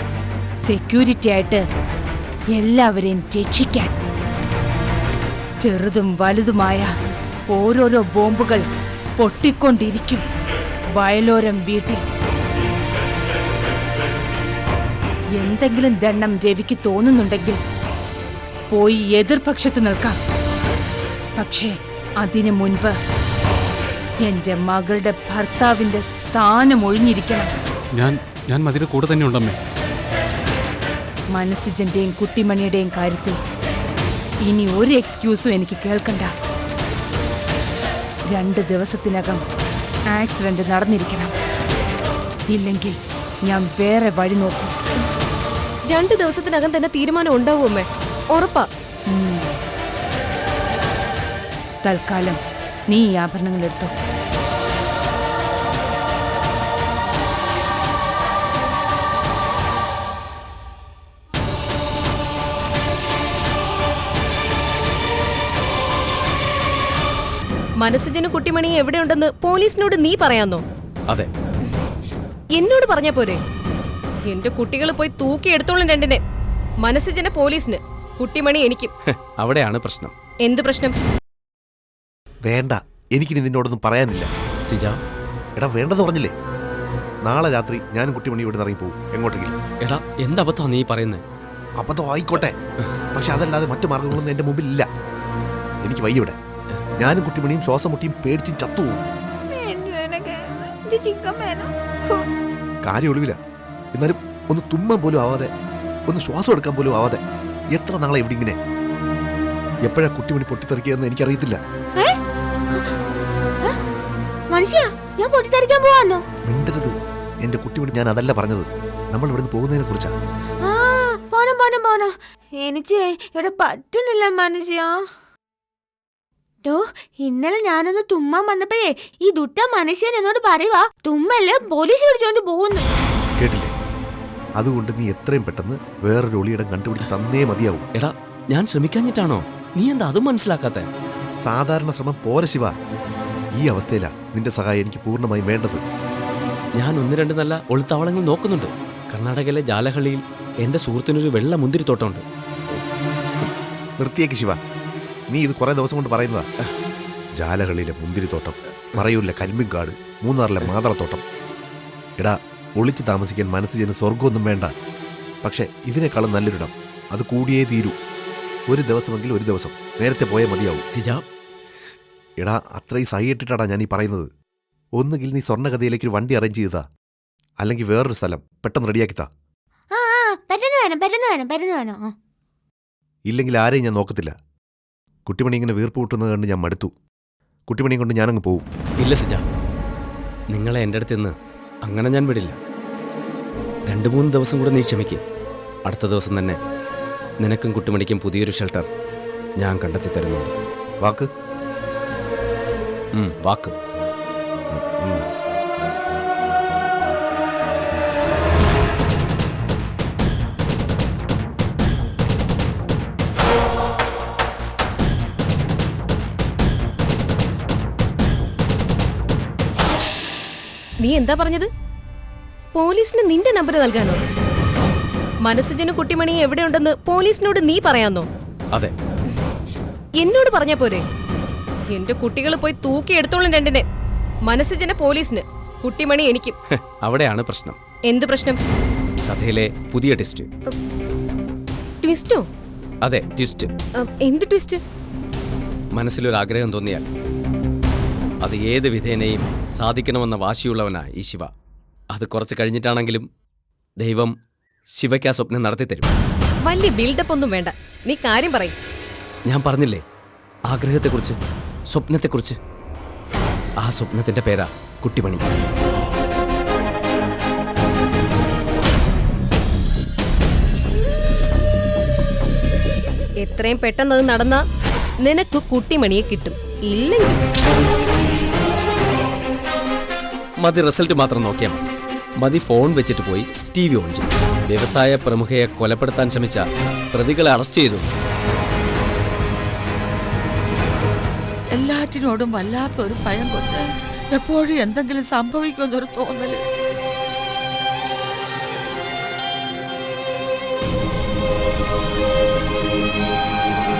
സെക്യൂരിറ്റി ആയിട്ട് എല്ലാവരെയും രക്ഷിക്കാൻ. ചെറുതും വലുതുമായ ഓരോരോ ബോംബുകൾ പൊട്ടിക്കൊണ്ടിരിക്കും വയലോരം വീട്ടിൽ. എന്തെങ്കിലും ദണ്ണം രവിക്ക് തോന്നുന്നുണ്ടെങ്കിൽ പോയി എതിർപക്ഷത്ത് നിൽക്കാം. പക്ഷേ അതിനു മുൻപ് എന്റെ മകളുടെ ഭർത്താവിന്റെ സ്ഥാനം ഒഴിഞ്ഞിരിക്കണം. ഞാൻ മതിയുടെ കൂടെ തന്നെ ഉണ്ടമ്മേ. മനസ്സിജന്റെയും കുട്ടിമണിയുടെയും കാര്യത്തിൽ ഇനി ഒരു എക്സ്ക്യൂസും എനിക്ക് കേൾക്കണ്ട. 2 ദിവസത്തിനകം ആക്സിഡന്റ് നടന്നിരിക്കണം. ഇല്ലെങ്കിൽ ഞാൻ വേറെ വഴി നോക്കും. 2 ദിവസത്തിനകം തന്നെ തീരുമാനം ഉണ്ടാവും അമ്മേ, ഉറപ്പാ. തൽക്കാലം നീ ഈ ആഭരണങ്ങൾ എടുത്തോ. മനസ്സിജന് കുട്ടിമണി എവിടെയുണ്ടെന്ന് പോലീസിനോട് നീ പറയാന്നോ? അതെ, എന്നോട് പറഞ്ഞാ പോരെ? എന്റെ കുട്ടികൾ പോയി തൂക്കി എടുത്തോളും രണ്ടിനെ. മനസ്സിജന് പോലീസിന്, കുട്ടിമണി എനിക്കും. അവിടെയാണ് പ്രശ്നം. എന്ത് പ്രശ്നം? വേണ്ട, എനിക്കിനി നിന്നോടൊന്നും പറയാനില്ല. സിജ, എടാ വേണ്ടെന്ന് പറഞ്ഞില്ലേ? നാളെ രാത്രി ഞാനും കുട്ടിമണി ഇവിടെ ഇറങ്ങി പോകും എങ്ങോട്ടെങ്കിലും. എടാ എന്തബദ്ധമാണ് നീ പറയുന്നത്? അബദ്ധം ആയിക്കോട്ടെ, പക്ഷെ അതല്ലാതെ മറ്റു മാർഗങ്ങളൊന്നും എന്റെ മുമ്പിൽ ഇല്ല. എനിക്ക് വയ്യ ഇവിടെ. ഞാനും കുട്ടിമണിയും ശ്വാസം മുട്ടിയും പേടിച്ചും ചത്തുപോകും. കാര്യം ഒളിവില്ല. എന്നാലും ഒന്ന് തുമ്മാൻ പോലും ആവാതെ, ഒന്ന് ശ്വാസം എടുക്കാൻ പോലും ആവാതെ എത്ര നാളെ ഇവിടെ ഇങ്ങനെ? എപ്പോഴാ കുട്ടിമണി പൊട്ടിത്തെറിക്കുകയെന്ന് എനിക്കറിയത്തില്ല. മിണ്ടരുത് എന്റെ കുട്ടിമണി. ഞാൻ അതല്ല പറഞ്ഞത്, നമ്മൾ ഇവിടുന്ന് പോകുന്നതിനെ കുറിച്ചാ. എനിക്ക് ഇവിടെ പറ്റുന്നില്ല മനുഷ്യ. ഇന്നലെ ഞാനൊന്ന് തുമ്മാൻ വന്നപ്പോഴേ ഈ ദുട്ട മനുഷ്യൻ എന്നോട് പറയുവാ, തുമ്മല്ലേ പോലീസ് പിടിച്ചോണ്ട് പോകുന്നു. കേട്ടില്ലേ? അതുകൊണ്ട് നീ എത്രയും പെട്ടെന്ന് വേറൊരു ഒളിയിടം കണ്ടുപിടിച്ച് തന്നേ മതിയാവും. എടാ ഞാൻ ശ്രമിക്കാഞ്ഞിട്ടാണോ? നീ എന്താ അതും മനസ്സിലാക്കാത്ത? സാധാരണ ശ്രമം പോര ശിവ. ഈ അവസ്ഥയിലാ നിന്റെ സഹായം എനിക്ക് പൂർണ്ണമായും വേണ്ടത്. ഞാൻ 1-2 നല്ല ഒളിത്താവളങ്ങൾ നോക്കുന്നുണ്ട്. കർണാടകയിലെ ജാലഹള്ളിയിൽ എന്റെ സുഹൃത്തിനൊരു വെള്ള മുന്തിരിത്തോട്ടമുണ്ട്. നിർത്തിയേക്ക് ശിവ, നീ ഇത് കുറെ ദിവസം കൊണ്ട് പറയുന്നതാ. ജാലഹള്ളിയിലെ മുന്തിരിത്തോട്ടം, മറയൂരിലെ കരിമ്പിൻകാട്, മൂന്നാറിലെ മാതളത്തോട്ടം. എടാ, ഒളിച്ച് താമസിക്കാൻ മനസ്സിന് സ്വർഗമൊന്നും വേണ്ട. പക്ഷെ ഇതിനേക്കാളും നല്ലൊരിടം അത് കൂടിയേ തീരൂ. ഒരു ദിവസമെങ്കിൽ ഒരു ദിവസം നേരത്തെ പോയാൽ മതിയാവും. സിജ, എടാ അത്രയും സഹിയിട്ടിട്ടാടാ ഞാൻ ഈ പറയുന്നത്. ഒന്നുകിൽ നീ സ്വർണ്ണഗതിയിലേക്ക് ഒരു വണ്ടി അറേഞ്ച് ചെയ്താ, അല്ലെങ്കിൽ വേറൊരു സ്ഥലം പെട്ടെന്ന് റെഡിയാക്കിത്താ. ഇല്ലെങ്കിൽ ആരെയും ഞാൻ നോക്കത്തില്ല. കുട്ടിമണി ഇങ്ങനെ വീർപ്പ് കൂട്ടുന്നത് കണ്ട് ഞാൻ മടുത്തു. കുട്ടിമണിയും കൊണ്ട് ഞാനങ്ങ് പോവും. ഇല്ല സിജ, നിങ്ങളെ എൻ്റെ അടുത്ത് നിന്ന് അങ്ങനെ ഞാൻ വിടില്ല. 2-3 ദിവസം കൂടെ നീ ക്ഷമിക്ക്. അടുത്ത ദിവസം തന്നെ നിനക്കും കുട്ടിമണിക്കും പുതിയൊരു ഷെൽട്ടർ ഞാൻ കണ്ടെത്തി തരുന്നുണ്ട്. വാക്ക്? വാക്ക്. നീ എന്താ പറഞ്ഞത്? പോലീസിന് നിന്റെ നമ്പർ നൽകാനോ? മനസ്സജനും കുട്ടിമണി എവിടെയുണ്ടെന്ന് പോലീസിനോട് നീ പറയാന്നോ? അതെ. എന്നോട് പറഞ്ഞ പോരെ? എന്റെ കുട്ടികൾ പോയി തൂക്കി എടുത്തോളും രണ്ടിനെ. മനസ്സജന പോലീസിന്, കുട്ടിമണി എനിക്കും. അവിടെയാണ് പ്രശ്നം. എന്ത് പ്രശ്നം? കഥയിലെ പുതിയ ട്വിസ്റ്റ്. ട്വിസ്റ്റോ? അതെ, ട്വിസ്റ്റ്. എന്ത് ട്വിസ്റ്റ്? മനസ്സിലൊരാഗ്രഹം തോന്നിയാൽ അത് ഏത് വിധേനയും സാധിക്കണമെന്ന വാശിയുള്ളവനാ ഈ ശിവ. അത് കുറച്ച് കഴിഞ്ഞിട്ടാണെങ്കിലും ദൈവം ശിവയ്ക്ക് ആ സ്വപ്നം നടത്തിത്തരും. വലിയ ബിൽഡപ്പ് ഒന്നും വേണ്ട, നീ കാര്യം പറയും. ഞാൻ പറഞ്ഞില്ലേ, ആഗ്രഹത്തെക്കുറിച്ച്, സ്വപ്നത്തെക്കുറിച്ച്. ആ സ്വപ്നത്തിന്റെ പേരാ കുട്ടിമണി. എത്രയും പെട്ടെന്ന് അത് നടന്ന നിനക്ക് കുട്ടിമണിയെ കിട്ടും. ഇല്ലെങ്കിൽ മതി റിസൾട്ട് മാത്രം നോക്കിയാൽ മതി. മതി ഫോൺ വെച്ചിട്ട് പോയി TV ഓൺ ചെയ്യും. വ്യവസായ പ്രമുഖയെ കൊലപ്പെടുത്താൻ ശ്രമിച്ച പ്രതികളെ അറസ്റ്റ് ചെയ്തു. എല്ലാറ്റിനോടും വല്ലാത്തൊരു ഭയം കൊച്ച്. എപ്പോഴും എന്തെങ്കിലും സംഭവിക്കുമെന്നൊരു തോന്നല്.